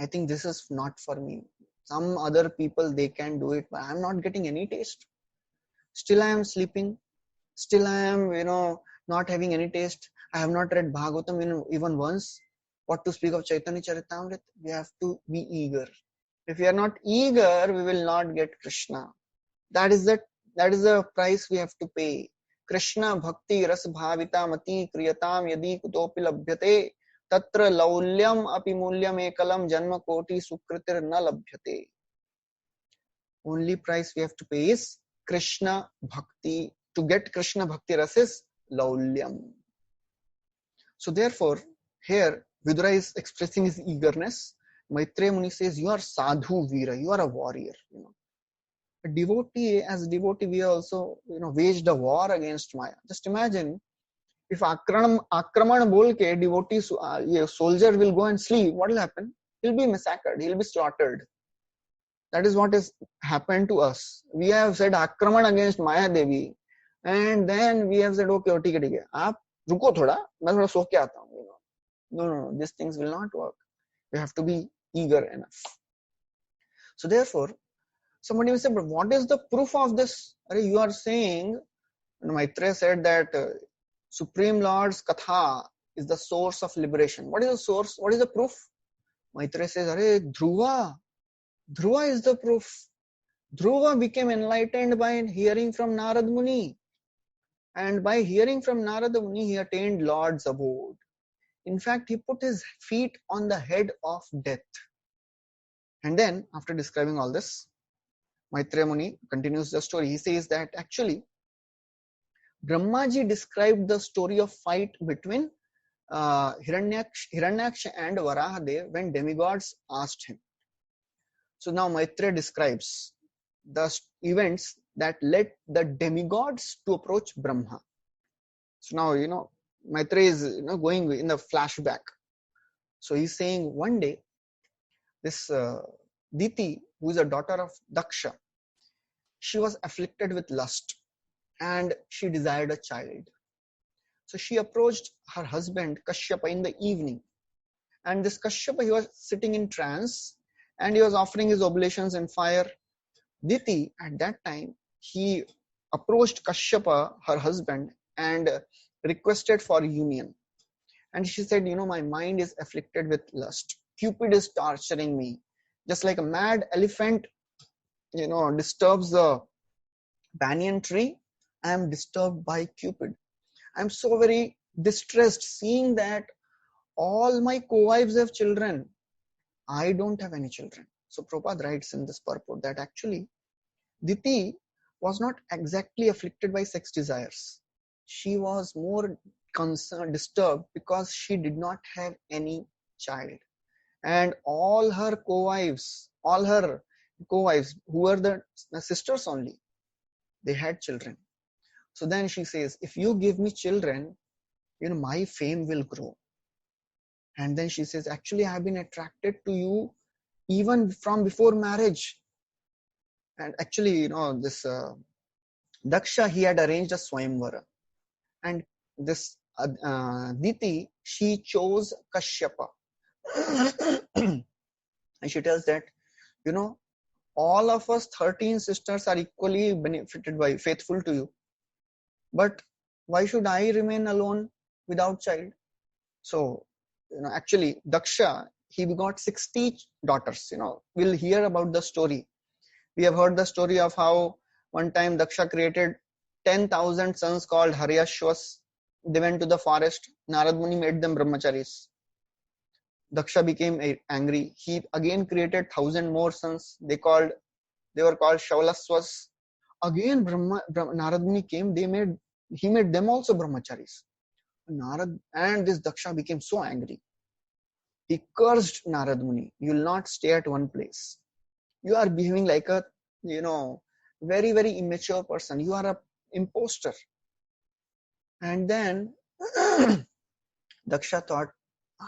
I think this is not for me. Some other people, they can do it, but I'm not getting any taste. Still I am sleeping. Still I am, not having any taste. I have not read Bhagavatam even once. What to speak of Chaitanya Charitamrita? We have to be eager. If we are not eager, we will not get Krishna. That is the price we have to pay. Krishna bhakti ras bhavita mati kriyatam yadi kutopi labhyate tatra laulyam api mulyam ekalam janma koti sukritir na labhyate. Only price we have to pay is Krishna bhakti. To get Krishna bhakti ras is laulyam. So therefore, here Vidura is expressing his eagerness. Maitreya Muni says, you are sadhu veera, you are a warrior. A devotee, as a devotee, we also, waged a war against Maya. Just imagine, if akraman bolke devotees, soldier will go and sleep, what will happen? He'll be massacred, he'll be slaughtered. That is what has happened to us. We have said akraman against Maya Devi, and then we have said, okay, okay, aap ruko thoda, main thoda so ke aata hu. No, these things will not work. We have to be eager enough. So therefore, somebody will say, but what is the proof of this? You are saying, Maitreya said that Supreme Lord's Katha is the source of liberation. What is the source? What is the proof? Maitreya says, Dhruva is the proof. Dhruva became enlightened by hearing from Narad Muni. And by hearing from Narad Muni, he attained Lord's abode. In fact, he put his feet on the head of death. And then, after describing all this, Maitreya Muni continues the story. He says that actually, Brahmaji described the story of fight between Hiranyaksha and Varahadev when demigods asked him. So now Maitreya describes the events that led the demigods to approach Brahma. So now, Maitreya is going in the flashback. So he's saying one day, this Diti, who is a daughter of Daksha, she was afflicted with lust and she desired a child. So she approached her husband Kashyapa in the evening. And this Kashyapa, he was sitting in trance and he was offering his oblations in fire. Diti, at that time, he approached Kashyapa, her husband, and requested for union. And she said, my mind is afflicted with lust. Cupid is torturing me. Just like a mad elephant, disturbs the banyan tree, I am disturbed by Cupid. I am so very distressed seeing that all my co-wives have children. I don't have any children. So Prabhupada writes in this purport that actually Diti was not exactly afflicted by sex desires. She was more concerned, disturbed because she did not have any child. And all her co-wives, who were the sisters only, they had children. So then she says, if you give me children, my fame will grow. And then she says, actually, I have been attracted to you even from before marriage. And actually, this Daksha, he had arranged a Swayamvara. And this Diti, she chose Kashyapa. And she tells that, all of us 13 sisters are equally benefited by faithful to you. But why should I remain alone without child? So, actually, Daksha, he begot 60 daughters. We'll hear about the story. We have heard the story of how one time Daksha created 10,000 sons called Haryashwas. They went to the forest. Narad Muni made them brahmacharis. Daksha became angry. He again created 1,000 more sons. They were called Shaulaswas. Again, Narad Muni came. He made them also brahmacharis. Narad and this Daksha became so angry. He cursed Narad Muni. You will not stay at one place. You are behaving like a, very, very immature person. You are a imposter. And then Daksha thought,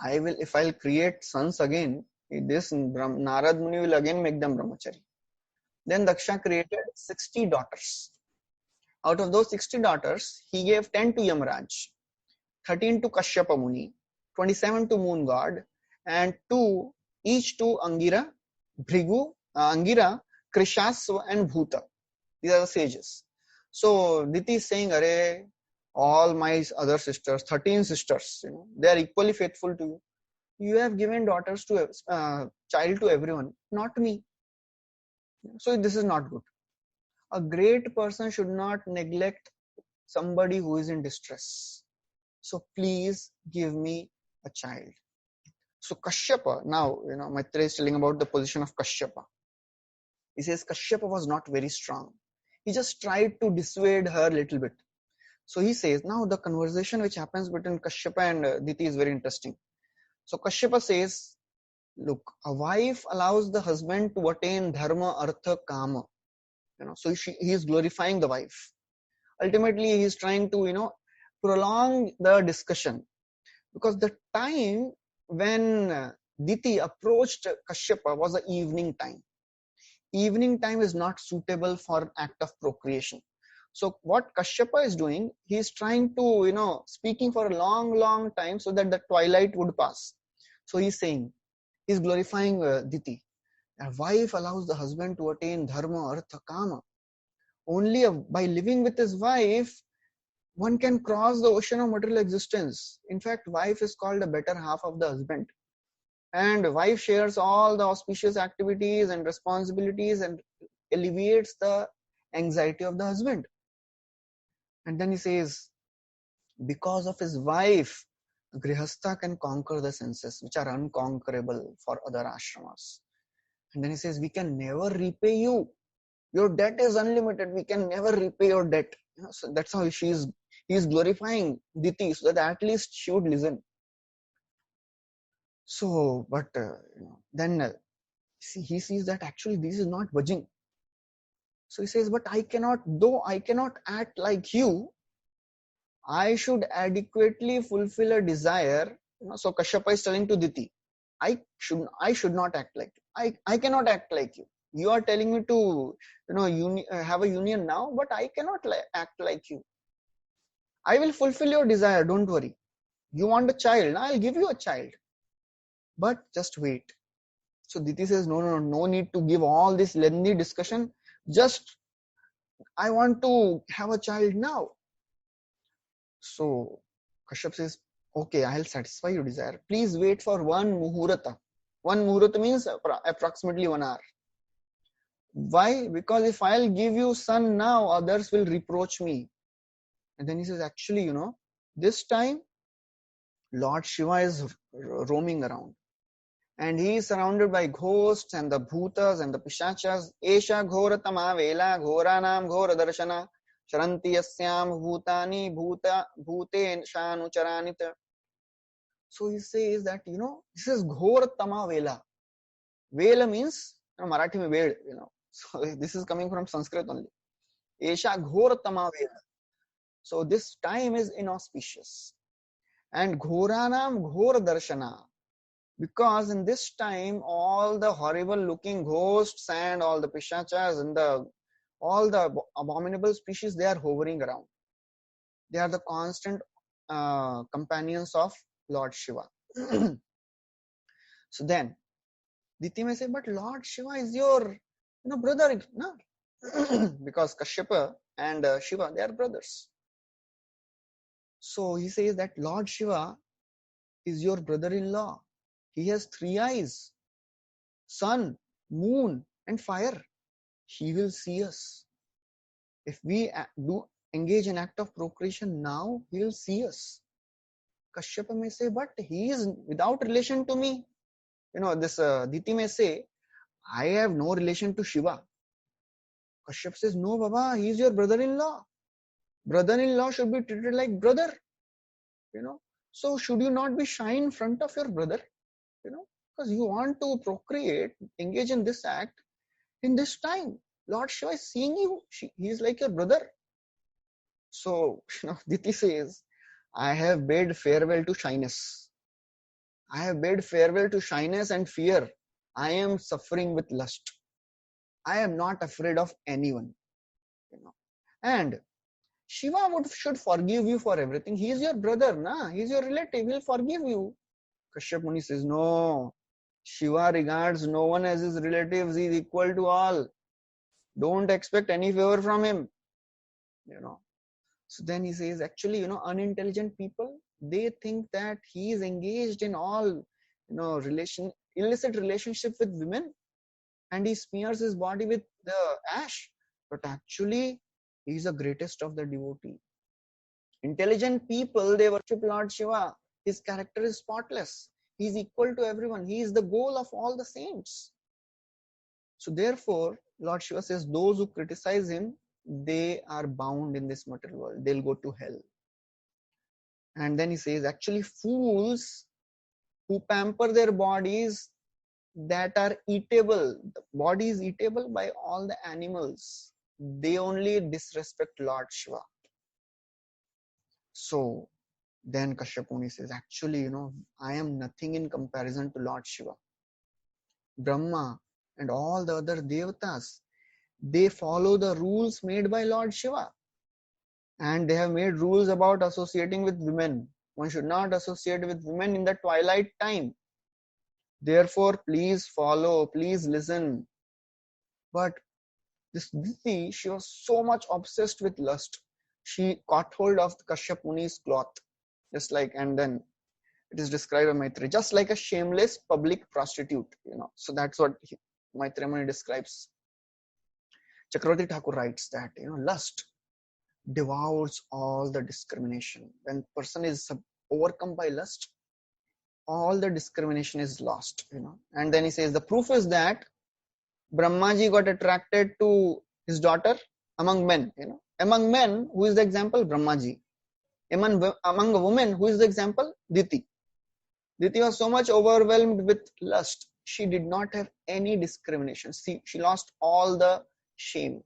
if I'll create sons again, this Narad Muni will again make them brahmachari. Then Daksha created 60 daughters. Out of those 60 daughters, he gave 10 to Yamaraj, 13 to Kashyapa Muni, 27 to Moon God, and each to Angira, Bhrigu, Angira, Krishasva, and Bhuta. These are the sages. So Diti is saying, Arey, all my other sisters, 13 sisters, they are equally faithful to you. You have given daughters to child to everyone, not me. So this is not good. A great person should not neglect somebody who is in distress. So please give me a child. So Kashyapa, now, Maitreya is telling about the position of Kashyapa. He says Kashyapa was not very strong. He just tried to dissuade her a little bit. So he says, now the conversation which happens between Kashyapa and Diti is very interesting. So Kashyapa says, look, a wife allows the husband to attain dharma, artha, kama. So he is glorifying the wife. Ultimately, he is trying to, prolong the discussion. Because the time when Diti approached Kashyapa was the evening time. Evening time is not suitable for act of procreation. So what Kashyapa is doing, he is trying to, speaking for a long, long time so that the twilight would pass. So he's saying, he's glorifying Diti. A wife allows the husband to attain dharma, artha, kama. Only by living with his wife, one can cross the ocean of material existence. In fact, wife is called a better half of the husband. And wife shares all the auspicious activities and responsibilities and alleviates the anxiety of the husband. And then he says, because of his wife, Grihastha can conquer the senses, which are unconquerable for other ashramas. And then he says, we can never repay you. Your debt is unlimited. We can never repay your debt. So that's how he is glorifying Diti, so that at least she would listen. So, but then he sees that actually this is not budging. So he says, but though I cannot act like you, I should adequately fulfill a desire. So Kashyapa is telling to Diti, I should not act like you. I cannot act like you. You are telling me to, have a union now, but I cannot act like you. I will fulfill your desire. Don't worry. You want a child? I'll give you a child. But just wait. So Diti says, no need to give all this lengthy discussion. Just, I want to have a child now. So Kashyap says, okay, I'll satisfy your desire. Please wait for one muhurata. One muhurata means approximately 1 hour. Why? Because if I'll give you son now, others will reproach me. And then he says, actually, this time Lord Shiva is roaming around. And he is surrounded by ghosts and the bhutas and the pishachas. Esha ghoratama vela ghoranam ghora darshana sharanti yasyam bhutani bhute shanucharanita. So he says that, this is ghoratama vela. Vela means, Marathi mein ved, So this is coming from Sanskrit only. Esha ghoratama vela. So this time is inauspicious. And ghoranam ghora darshana. Because in this time, all the horrible looking ghosts and all the pishachas and all the abominable species, they are hovering around. They are the constant companions of Lord Shiva. So then Diti may say, but Lord Shiva is your brother, no? Because Kashyapa and Shiva, they are brothers. So he says that Lord Shiva is your brother-in-law. He has 3 eyes, sun, moon, and fire. He will see us. If we do engage in act of procreation now, he will see us. Kashyapa may say, but he is without relation to me. This Diti may say, I have no relation to Shiva. Kashyap says, no, Baba, he is your brother-in-law. Brother-in-law should be treated like brother. So should you not be shy in front of your brother? Because you want to procreate, engage in this act in this time. Lord Shiva is seeing you. He is like your brother. So, Diti says, I have bade farewell to shyness. I have bade farewell to shyness and fear. I am suffering with lust. I am not afraid of anyone. And Shiva should forgive you for everything. He is your brother, na? He is your relative. He will forgive you. Kashyap Muni says, no. Shiva regards no one as his relatives. He is equal to all. Don't expect any favor from him. So then he says, actually, unintelligent people, they think that he is engaged in all, illicit relationship with women, and he smears his body with the ash. But actually, he is the greatest of the devotee. Intelligent people, they worship Lord Shiva. His character is spotless. He is equal to everyone. He is the goal of all the saints. So therefore, Lord Shiva says, those who criticize him, they are bound in this material world. They'll go to hell. And then he says, actually, fools who pamper their bodies that are eatable, the body is eatable by all the animals, they only disrespect Lord Shiva. So then Kashyap Muni says, actually, I am nothing in comparison to Lord Shiva. Brahma and all the other devatas, they follow the rules made by Lord Shiva. And they have made rules about associating with women. One should not associate with women in the twilight time. Therefore, please follow, please listen. But this Diti, she was so much obsessed with lust. She caught hold of Kashyap Muni's cloth. Just like, and then it is described by Maitreya, just like a shameless public prostitute. So that's what Maitreya Muni describes. Chakravarti Thakur writes that, lust devours all the discrimination. When person is overcome by lust, all the discrimination is lost, And then he says, the proof is that Brahmaji got attracted to his daughter among men, Among men, who is the example? Brahmaji. Among a woman, who is the example? Diti. Diti was so much overwhelmed with lust. She did not have any discrimination. She lost all the shame.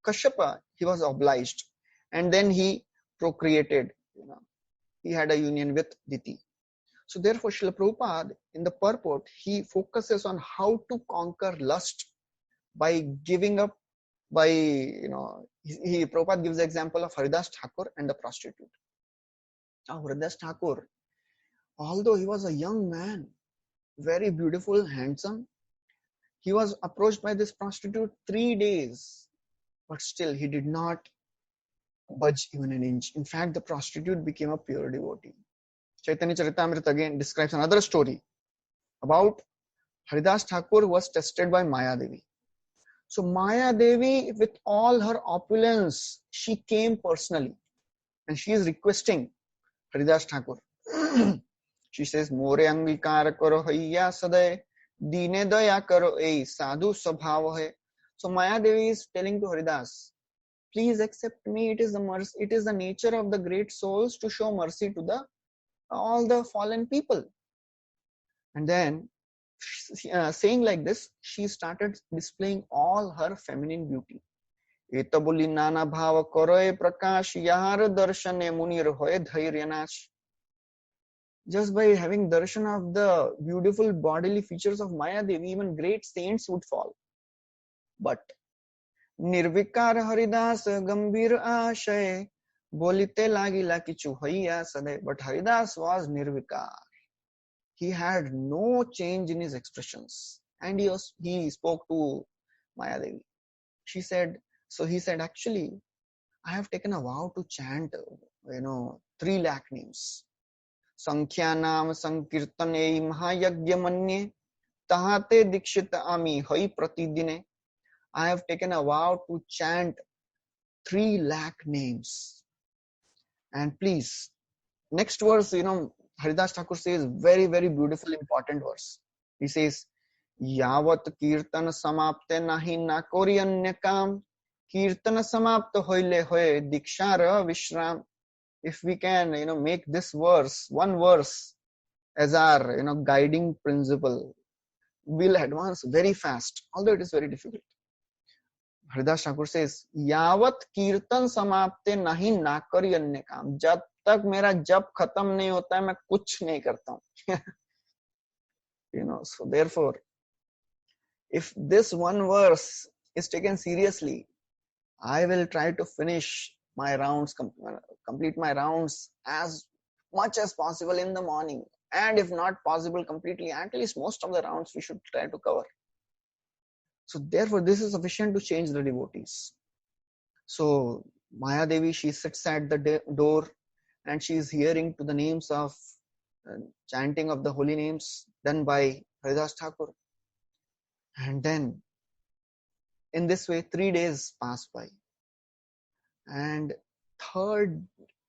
Kashyapa, he was obliged. And then he procreated, He had a union with Diti. So therefore, Srila Prabhupada, in the purport, he focuses on how to conquer lust by giving up, Prabhupada gives the example of Haridas Thakur and the prostitute. Now, Haridas Thakur, although he was a young man, very beautiful, handsome, he was approached by this prostitute 3 days, but still he did not budge even an inch. In fact, the prostitute became a pure devotee. Chaitanya Charitamrita again describes another story about Haridas Thakur, who was tested by Maya Devi. So Maya Devi, with all her opulence, she came personally and she is requesting Haridas Thakur. She says, More angikar karo hayya sadai, dine daya karo ei sadhu sabhav hai. So Maya Devi is telling to Haridas, please accept me. It is the nature of the great souls to show mercy to all the fallen people. And then, saying like this, she started displaying all her feminine beauty. Etabuli nana bhava karoe prakash yahar darshane munir hoye dhairyanash. Just by having darshan of the beautiful bodily features of Maya Devi, even great saints would fall. But Nirvikar Haridas Gambhir Ashay Bolite lagila kichu hoiya sade. But Haridas was nirvikar. He had no change in his expressions. And he spoke to Mayadevi. She said, so he said, actually, I have taken a vow to chant, 3 lakh names. Sankhyanam Sankirtane Mahayagya Manye Tahate Dikshita Ami Hai Pratidine. I have taken a vow to chant 3 lakh names. And please, next verse, Haridas Thakur says very, very beautiful, important verse. He says, Yavat Kirtan Samapte Nahi Nakori Anyakam Kirtan Samapta Hoile Hoye Dikshara Vishram. If we can, make this verse, one verse, as our, guiding principle, we'll advance very fast, although it is very difficult. Haridas Thakur says, Yavat Kirtan Samapte Nahi Nakari Anya Kam. Jab tak mera jab khatam nahi hota hai, main kuch nahi karta hu. So therefore, if this one verse is taken seriously, I will try to finish my rounds, complete my rounds as much as possible in the morning. And if not possible completely, at least most of the rounds we should try to cover. So therefore, this is sufficient to change the devotees. So Maya Devi, she sits at the door and she is hearing to the names of chanting of the holy names done by Haridas Thakur. And then in this way, 3 days pass by. And then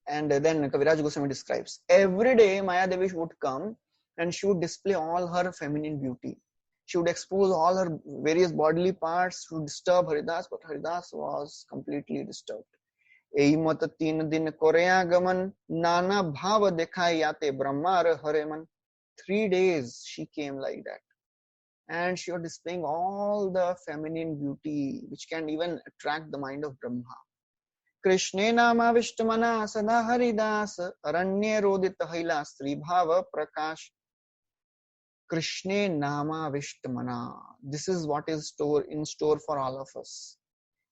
Kaviraj Goswami describes, every day Maya Devi would come and she would display all her feminine beauty. She would expose all her various bodily parts to disturb Haridas, but Haridas was completely disturbed. Ei mat 3 din korya gaman nana bhava dekhai yate brahmar hareman. 3 days she came like that. And she was displaying all the feminine beauty which can even attract the mind of Brahma. Krishne nama Vishtamana Sada Haridas Aranye Rodita Haila Sri Bhava Prakash. Krishne nama Vishtamana. This is what is in store for all of us.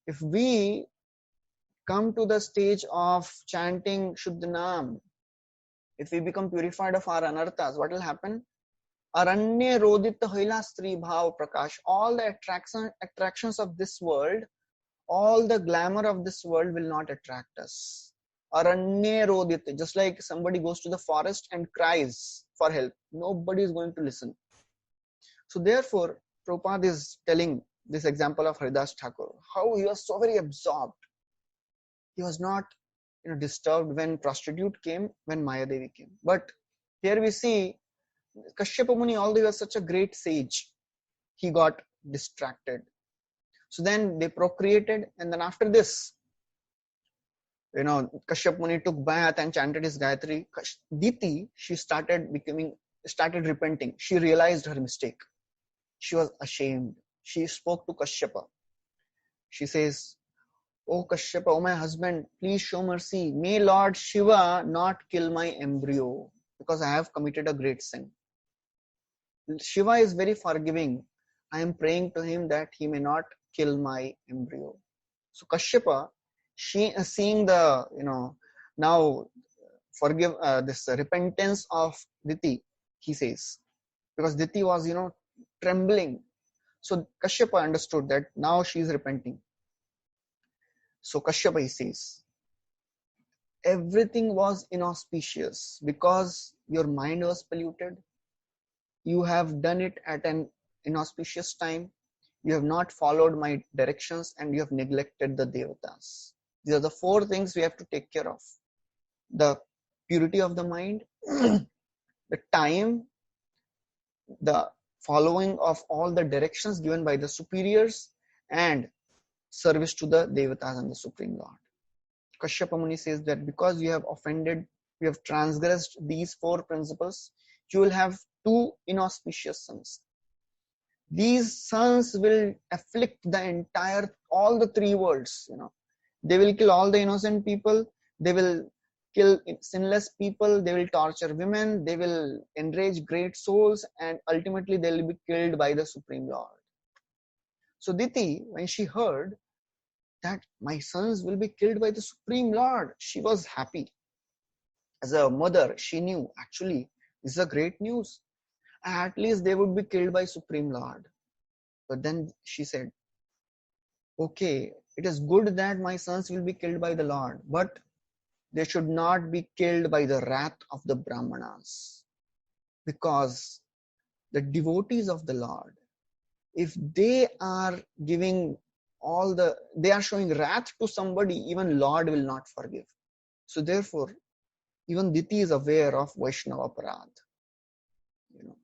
If we come to the stage of chanting Shuddhanam, if we become purified of our anarthas, what will happen? Aranye Rodita Haila Sri Bhava Prakash. All the attractions of this world, all the glamour of this world will not attract us. Aranye Rodita, just like somebody goes to the forest and cries for help. Nobody is going to listen. So therefore, Prabhupada is telling this example of Haridas Thakur, how he was so very absorbed. He was not disturbed when prostitute came, when Maya Devi came. But here we see Kashyapa Muni, although he was such a great sage, he got distracted. So then they procreated, and then after this, Kashyap Muni took bath and chanted his Gayatri. Diti, she started repenting. She realized her mistake. She was ashamed. She spoke to Kashyapa. She says, "Oh Kashyapa, oh my husband, please show mercy. May Lord Shiva not kill my embryo, because I have committed a great sin. Shiva is very forgiving. I am praying to him that he may not kill my embryo." So Kashyapa, she seeing the, now forgive this repentance of Diti, he says, because Diti was, trembling. So Kashyapa understood that now she is repenting. So Kashyapa, he says, everything was inauspicious because your mind was polluted. You have done it at an inauspicious time. You have not followed my directions and you have neglected the devatas. These are the 4 things we have to take care of. The purity of the mind, the time, the following of all the directions given by the superiors, and service to the devatas and the Supreme Lord. Kashyapa Muni says that because you have offended, you have transgressed these 4 principles, you will have 2 inauspicious sons. These sons will afflict all the 3 worlds. They will kill all the innocent people. They will kill sinless people. They will torture women. They will enrage great souls, and ultimately they will be killed by the Supreme Lord. So Diti, when she heard that my sons will be killed by the Supreme Lord. She was happy. As a mother, she knew actually this is a great news. At least they would be killed by Supreme Lord. But then she said, okay, it is good that my sons will be killed by the Lord, but they should not be killed by the wrath of the Brahmanas. Because the devotees of the Lord, if they are giving they are showing wrath to somebody, even Lord will not forgive. So therefore, even Diti is aware of Vaishnava Aparad.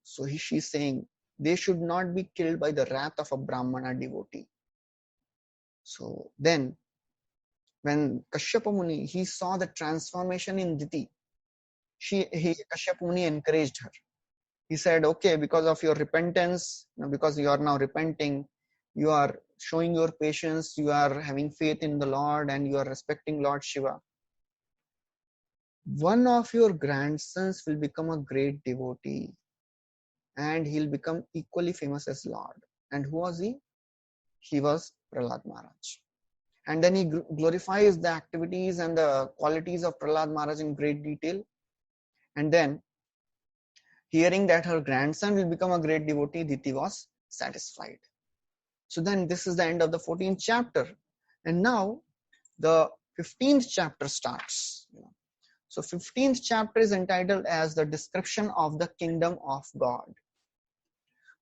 So she's saying they should not be killed by the wrath of a Brahmana devotee. So then, when Kashyapa Muni, he saw the transformation in Diti, Kashyapa Muni encouraged her. He said, okay, because of your repentance, because you are now repenting, you are showing your patience, you are having faith in the Lord, and you are respecting Lord Shiva. One of your grandsons will become a great devotee, and he'll become equally famous as Lord. And who was he? He was Prahlad Maharaj. And then he glorifies the activities and the qualities of Prahlad Maharaj in great detail. And then, hearing that her grandson will become a great devotee, Diti was satisfied. So then this is the end of the 14th chapter. And now the 15th chapter starts. So 15th chapter is entitled as the description of the kingdom of God.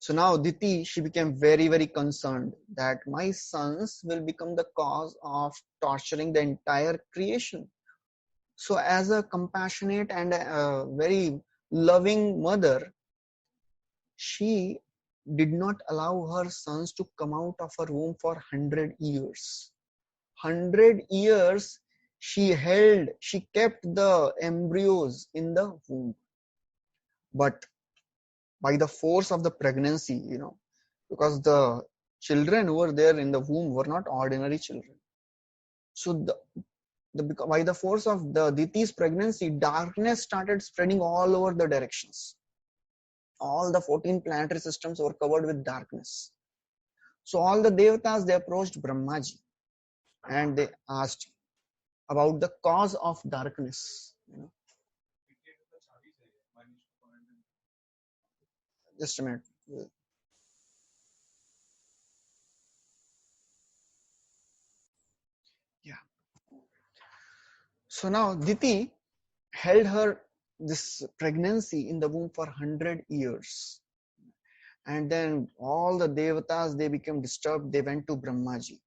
So now Diti, she became very, very concerned that my sons will become the cause of torturing the entire creation. So as a compassionate and a very loving mother, she did not allow her sons to come out of her womb for 100 years. 100 years she kept the embryos in the womb. But by the force of the pregnancy, because the children who were there in the womb were not ordinary children. So by the force of the Diti's pregnancy, darkness started spreading all over the directions. All the 14 planetary systems were covered with darkness. So all the devatas, they approached Brahmaji and they asked about the cause of darkness. Just a minute. Yeah. So now Diti held this pregnancy in the womb for 100 years. And then all the devatas, they became disturbed. They went to Brahmaji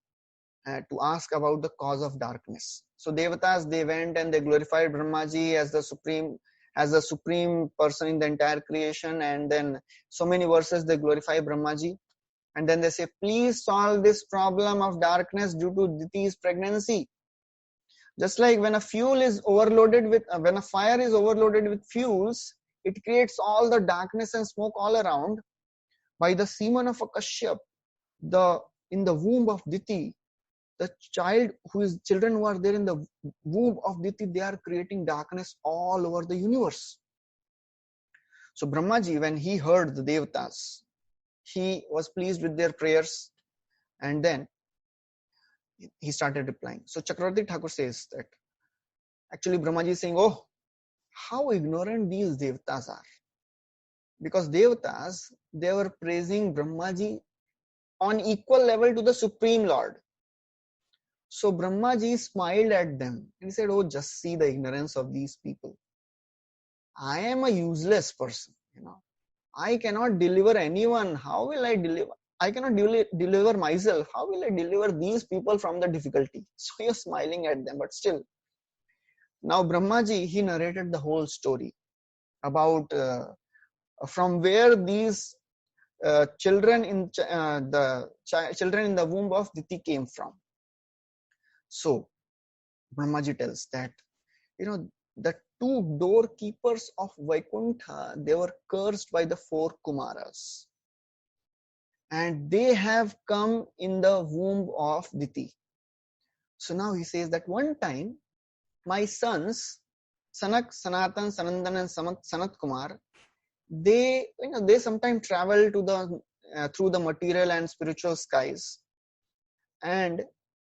to ask about the cause of darkness. So devatas, they went and they glorified Brahmaji as the supreme person in the entire creation. And then so many verses they glorify Brahmaji. And then they say, please solve this problem of darkness due to Diti's pregnancy. Just like when a fire is overloaded with fuels, it creates all the darkness and smoke all around. By the semen of a Kashyap, in the womb of Diti, the children who are there in the womb of Diti, they are creating darkness all over the universe. So Brahmaji, when he heard the devatas, he was pleased with their prayers, and then he started replying. So Chakravarti Thakur says that actually Brahmaji is saying, oh, how ignorant these devatas are. Because devatas, they were praising Brahmaji on equal level to the Supreme Lord. So Brahmaji smiled at them and he said, oh, just see the ignorance of these people. I am a useless person. I cannot deliver anyone. How will I deliver? I cannot deliver myself. How will I deliver these people from the difficulty? So you're smiling at them, but still. Now Brahmaji, he narrated the whole story about from where these children in children in the womb of Diti came from. So Brahmaji tells that the two doorkeepers of Vaikuntha, they were cursed by the 4 Kumaras, and they have come in the womb of Diti. So now he says that one time my sons Sanak, Sanatan, Sanandan and Sanat Kumar, they sometimes travel to through the material and spiritual skies, and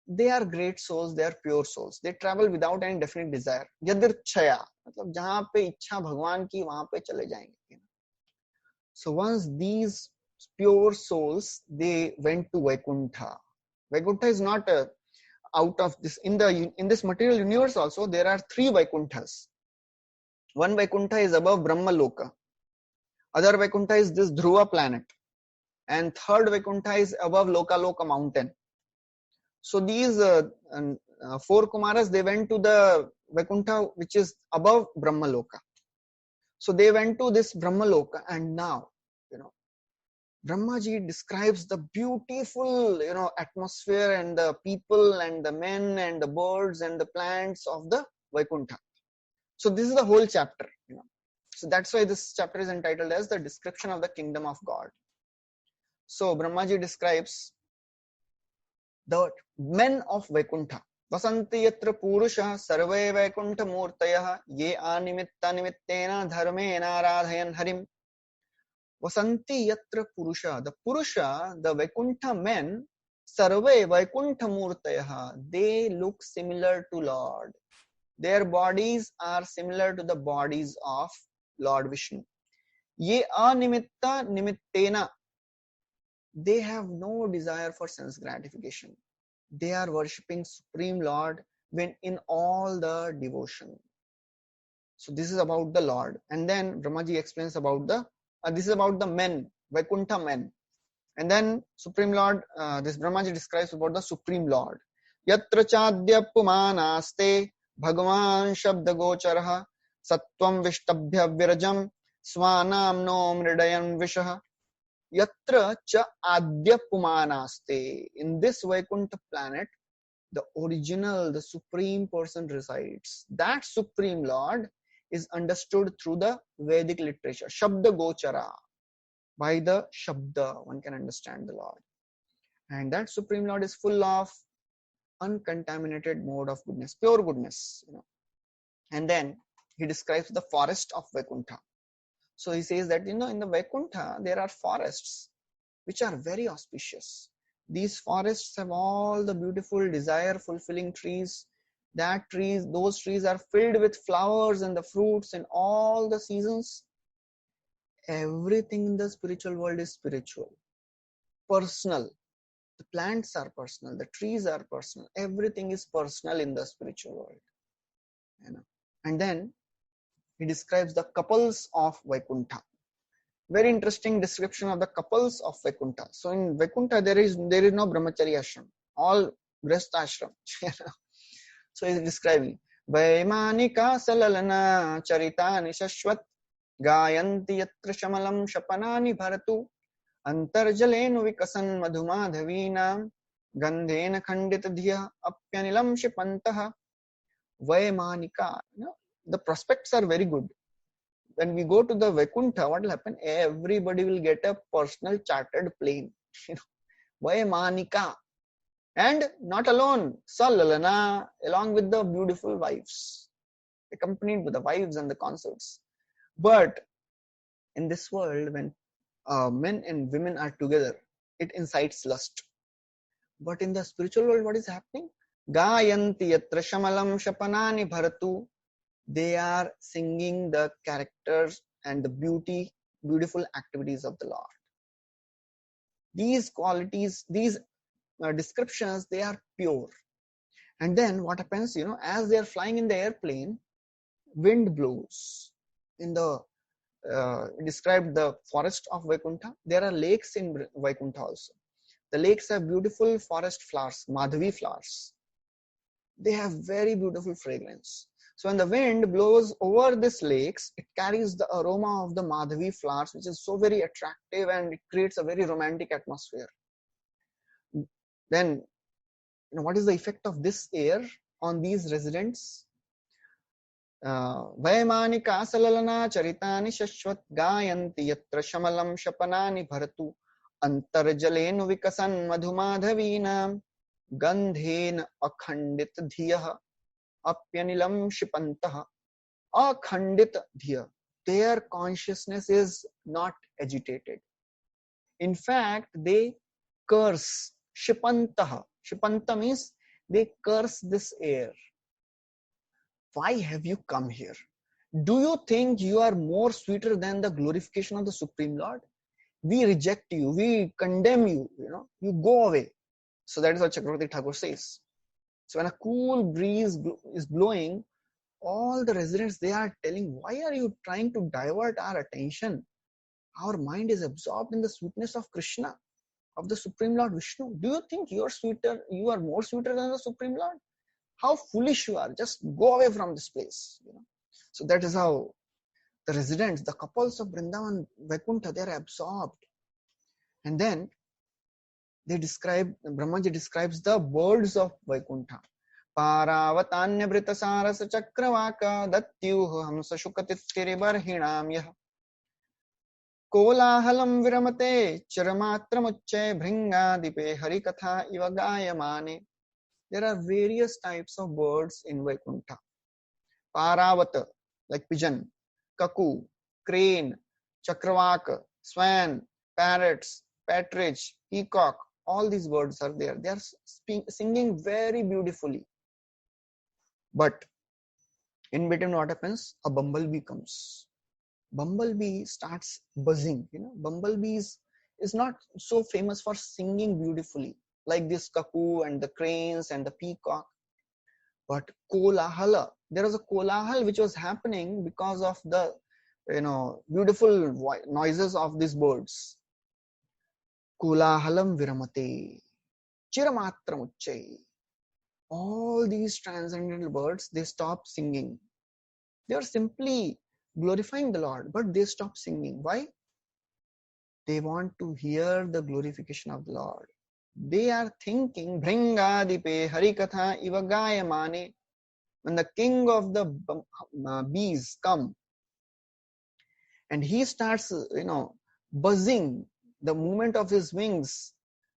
they are great souls, they are pure souls, they travel without any definite desire. Yadirchaya, मतलब जहां पे इच्छा भगवान की वहां पे चले जाएंगे. So once these pure souls, they went to Vaikuntha. Vaikuntha is not out of this. In this material universe also, there are three Vaikunthas. One Vaikuntha is above Brahma Loka. Other Vaikuntha is this Dhruva planet. And third Vaikuntha is above Lokaloka mountain. So these four Kumaras, they went to the Vaikuntha which is above Brahma Loka. So they went to this Brahma Loka, and now, Brahmaji describes the beautiful, atmosphere and the people and the men and the birds and the plants of the Vaikuntha. So this is the whole chapter, So that's why this chapter is entitled as the description of the kingdom of God. So Brahmaji describes the men of Vaikuntha. Vasanti yatra purusha sarve Vaikuntha murtayah ye animitta nimittena dharmena radhayan harim. Vasanti yatra purusha. The purusha, the Vaikuntha men, sarve Vaikuntha murtayah. They look similar to Lord. Their bodies are similar to the bodies of Lord Vishnu. Ye animitta nimittena. They have no desire for sense gratification. They are worshipping Supreme Lord when in all the devotion. So this is about the Lord. And then Brahmaji explains about this is about the men, Vaikuntha men. And then Supreme Lord, this Brahmaji describes about the Supreme Lord. Yatra chadya pumanaste bhagavan shabda gocharaha sattvam vishtabhya virajam swanam no mridayan vishaha. Yatra cha adya pumanaste. In this Vaikuntha planet, the original, the Supreme Person resides. That Supreme Lord is understood through the Vedic literature. Shabda Gochara. By the Shabda, one can understand the Lord. And that Supreme Lord is full of uncontaminated mode of goodness, pure goodness. And then he describes the forest of Vaikuntha. So he says that, in the Vaikuntha, there are forests which are very auspicious. These forests have all the beautiful desire-fulfilling trees. Those trees are filled with flowers and the fruits in all the seasons. Everything in the spiritual world is spiritual, personal. The plants are personal, the trees are personal. Everything is personal in the spiritual world. And then he describes the couples of Vaikuntha. Very interesting description of the couples of Vaikuntha. So in Vaikuntha, there is no brahmacharya ashram, all grihastha ashram. So he is describing Vaimanika salalana charitani shashwat gayanti yatra shamalam shapanani bharatu antarjalenu vikasan madhumadhavina gandhena khandita dhiya apyanilam shipantaha. Vaimanika. The prospects are very good. When we go to the Vaikuntha, what will happen? Everybody will get a personal chartered plane. Vaimanika. And not alone, Salalana, along with the beautiful wives, accompanied with the wives and the consorts. But in this world, when men and women are together, it incites lust. But in the spiritual world, what is happening? Gayanti yatra shamalam shapanani bharatu. They are singing the characters and the beautiful activities of the Lord. These qualities, these descriptions, they are pure. And then what happens, as they are flying in the airplane, wind blows. In the described the forest of Vaikuntha, there are lakes in Vaikuntha also. The lakes have beautiful forest flowers, Madhavi flowers. They have very beautiful fragrance. So when the wind blows over these lakes, it carries the aroma of the Madhavi flowers, which is so very attractive, and it creates a very romantic atmosphere. Then, what is the effect of this air on these residents? Vaimanika salalana charitani shashwat gayanti yatra shamalam shapanani bharatu antarjalenu vikasan madhumadhavina gandhen akhandit dhiyah apyanilam shipantaha. Akhandit dhiya. Their consciousness is not agitated. In fact, they curse. Shipantaha. Shipanta means they curse this air. Why have you come here? Do you think you are more sweeter than the glorification of the Supreme Lord? We reject you, we condemn you, you go away. So that is what Chakravarti Thakur says. So when a cool breeze is blowing, all the residents, they are telling, why are you trying to divert our attention? Our mind is absorbed in the sweetness of Krishna, of the Supreme Lord Vishnu. Do you think you are more sweeter than the Supreme Lord? How foolish you are. Just go away from this place. So that is how the residents, the couples of Vrindavan, Vaikuntha, they are absorbed. And then Brahmaji describes the birds of Vaikuntha. Paravatanya Vritasarasa Chakravaka Datyuh Hamsa Shukatitiribarhinam Yah Kolahalam Viramate Chiramatramucche Bhringadipe Harikatha Ivagayamane. There are various types of birds in Vaikuntha. Paravata, like pigeon, Kaku, crane, Chakravaka, swan, parrots, partridge, peacock, all these birds are there. They are singing very beautifully. But in between what happens? A bumblebee comes. Bumblebee starts buzzing. Bumblebee is not so famous for singing beautifully like this Kaku and the cranes and the peacock. But kolahala, there was a kolahal which was happening because of the beautiful noises of these birds. Kolahalam viramate chiramatramucche. All these transcendental birds, they stop singing. They are simply glorifying the Lord, but they stop singing. Why? They want to hear the glorification of the Lord. They are thinking, Bhringadipe Harikatha Ivagayamane. When the king of the bees come and he starts, buzzing, the movement of his wings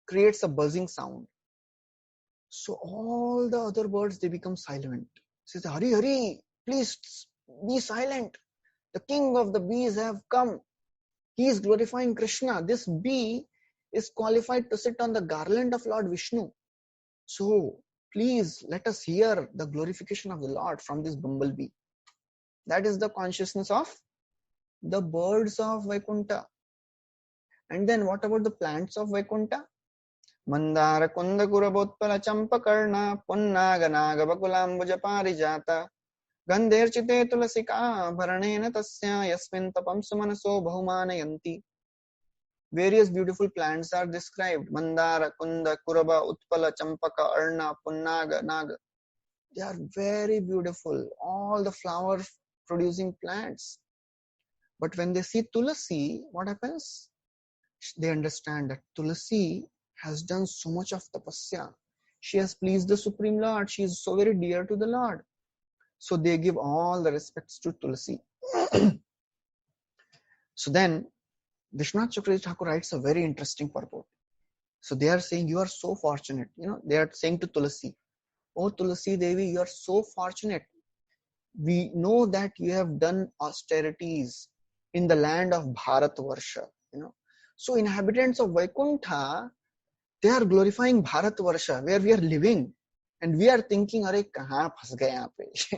creates a buzzing sound. So all the other birds, they become silent. Says, Hari, Hari, please be silent. The king of the bees have come. He is glorifying Krishna. This bee is qualified to sit on the garland of Lord Vishnu. So please let us hear the glorification of the Lord from this bumblebee. That is the consciousness of the birds of Vaikuntha. And then what about the plants of Vaikuntha? Mandara Kunda Kurabotpala Champakarna Punnaga Naga Bakulambuja Parijata Gandherchite Tulasika Bharanena Tasya Yasmin Tapam Sumanaso Bahumanayanti. Various beautiful plants are described. Mandara, Kunda, Kuraba, Utpala, Champaka, Arna, Punnaga, Naga. They are very beautiful. All the flower producing plants. But when they see Tulasi, what happens? They understand that Tulasi has done so much of tapasya. She has pleased the Supreme Lord. She is so very dear to the Lord. So they give all the respects to Tulasi. So then, Vishwanath Chakravarti Thakur writes a very interesting purport. So they are saying, you are so fortunate. They are saying to Tulasi, oh Tulasi Devi, you are so fortunate. We know that you have done austerities in the land of Bharatvarsha. So inhabitants of Vaikuntha, they are glorifying Bharatvarsha, where we are living. And we are thinking, Arey, kahan phas gaye yahan pe?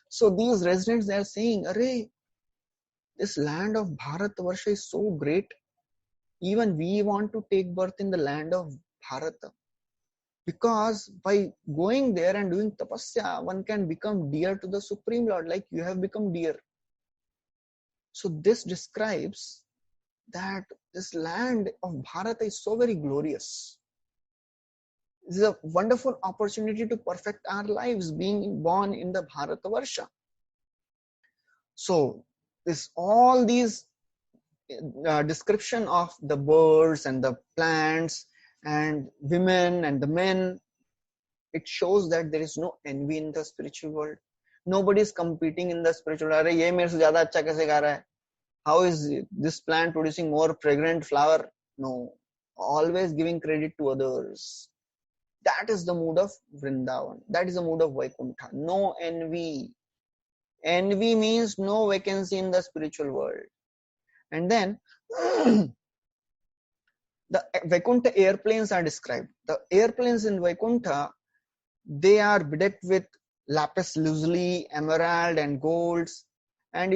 So these residents, they are saying, Arey, this land of Bharatvarsha is so great. Even we want to take birth in the land of Bharata. Because by going there and doing tapasya, one can become dear to the Supreme Lord, like you have become dear. So this describes that this land of Bharata is so very glorious. This is a wonderful opportunity to perfect our lives, being born in the Bharatavarsha. So all these description of the birds and the plants and women and the men, it shows that there is no envy in the spiritual world. Nobody is competing in the spiritual world. Ye mere se zyada acha kaise ga raha hai? How is this plant producing more fragrant flower? No. Always giving credit to others. That is the mood of Vrindavan. That is the mood of Vaikuntha. No envy. Envy means no vacancy in the spiritual world. And then the Vaikuntha airplanes are described. The airplanes in Vaikuntha, They are bedecked with lapis lazuli, emerald and golds. And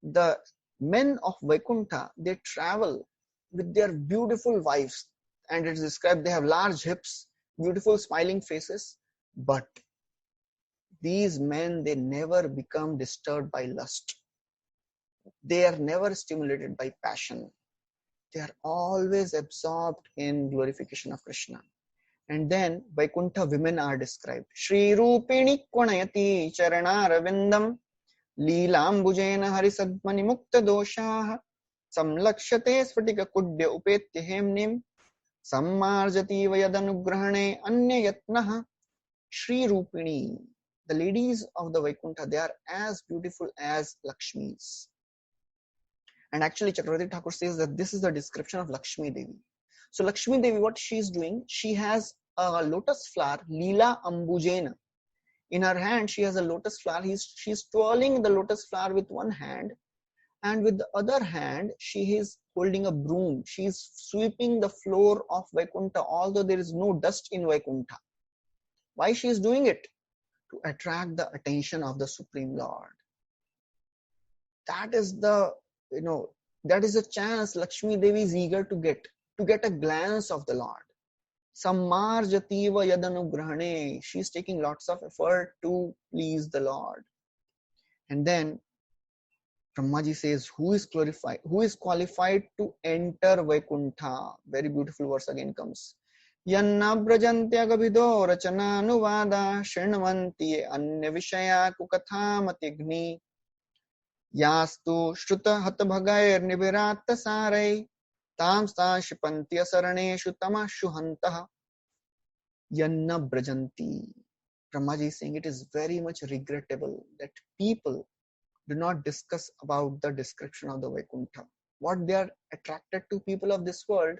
the men of Vaikuntha, they travel with their beautiful wives. And it's described they have large hips, beautiful smiling faces. But these men, they never become disturbed by lust. They are never stimulated by passion. They are always absorbed in glorification of Krishna. And then Vaikuntha women are described. Shri Rupini Kwanayati Charanaravindam Leelambujena Harisadmani Mukta Doshaha Samlakshate Sfatika Kudya Upetya Hemnim Sammarjati Vayadanugrahane Anya Yatnaha. Shri Rupini, the ladies of the Vaikuntha, they are as beautiful as Lakshmis. And actually Chakravarti Thakur says that this is the description of Lakshmi Devi. So Lakshmi Devi, what she is doing, she has a lotus flower, Leela Ambujena. In her hand, she has a lotus flower. She's twirling the lotus flower with one hand, and with the other hand, she is holding a broom. She is sweeping the floor of Vaikuntha, although there is no dust in Vaikuntha. Why she is doing it? To attract the attention of the Supreme Lord. That is that is a chance Lakshmi Devi is eager to get a glance of the Lord. Sammarjativa yadanugrahane. She is taking lots of effort to please the Lord. And then Brahmaji says, who is qualified to enter Vaikuntha? Very beautiful verse again comes. Yanna brajantya rachana anuvada shrinavanti anya vishaya kukatha matigni yastu shruta hatbhagair nibirata sarai tamsta shipantya saraneshu tamashu hantaha yanna brajanti. Brahmaji is saying it is very much regrettable that people do not discuss about the description of the Vaikuntha. What they are attracted to, people of this world,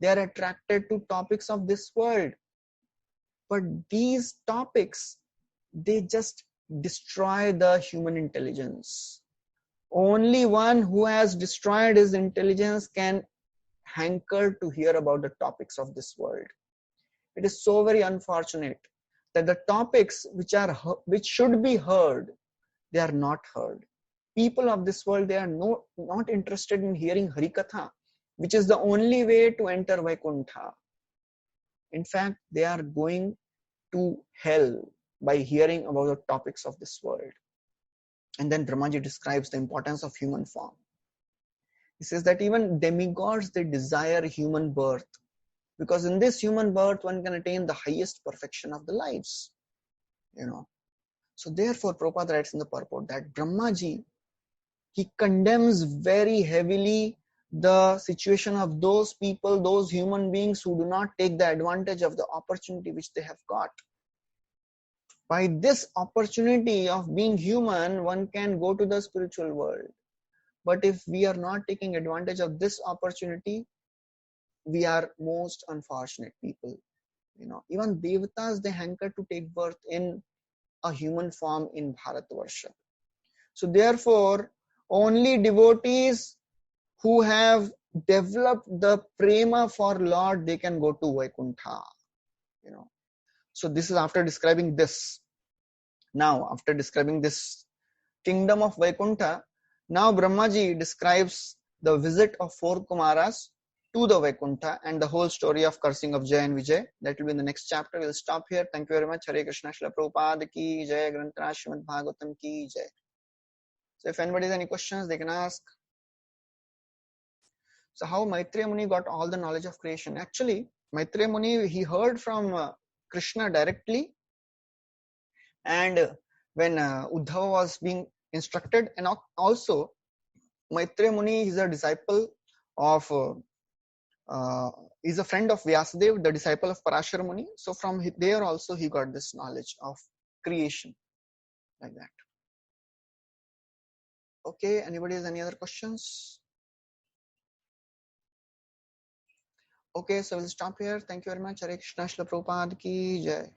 they are attracted to topics of this world. But these topics, they just destroy the human intelligence. Only one who has destroyed his intelligence can hanker to hear about the topics of this world. It is so very unfortunate that the topics which should be heard, they are not heard. People of this world, they are not interested in hearing Harikatha, which is the only way to enter Vaikuntha. In fact, they are going to hell by hearing about the topics of this world. And then Brahmaji describes the importance of human form. He says that even demigods, they desire human birth, because in this human birth, one can attain the highest perfection of the lives. So therefore, Prabhupada writes in the purport that Brahmaji, he condemns very heavily the situation of those people, those human beings who do not take the advantage of the opportunity which they have got. By this opportunity of being human, one can go to the spiritual world. But if we are not taking advantage of this opportunity, we are most unfortunate people. Even Devatas, they hanker to take birth in a human form in Bharatvarsha. So therefore, only devotees who have developed the prema for Lord, they can go to Vaikuntha. So this is after describing this. Now, after describing this kingdom of Vaikuntha, now Brahmaji describes the visit of 4 Kumaras to the Vaikuntha and the whole story of cursing of Jay and Vijay. That will be in the next chapter. We'll stop here. Thank you very much. Hare Krishna. Srila Prabhupada ki jai. Granth Srimad Bhagavatam ki jai. So if anybody has any questions, they can ask. So how Maitreya Muni got all the knowledge of creation? Actually, Maitreya Muni, he heard from Krishna directly. And when Uddhava was being instructed, and also Maitreya Muni is a disciple of, is a friend of Vyasadeva, the disciple of Parashara Muni. So from there also he got this knowledge of creation, like that. Okay, anybody has any other questions? Okay, so we'll stop here. Thank you very much. Hare Krishna. Srila Prabhupada ki jai.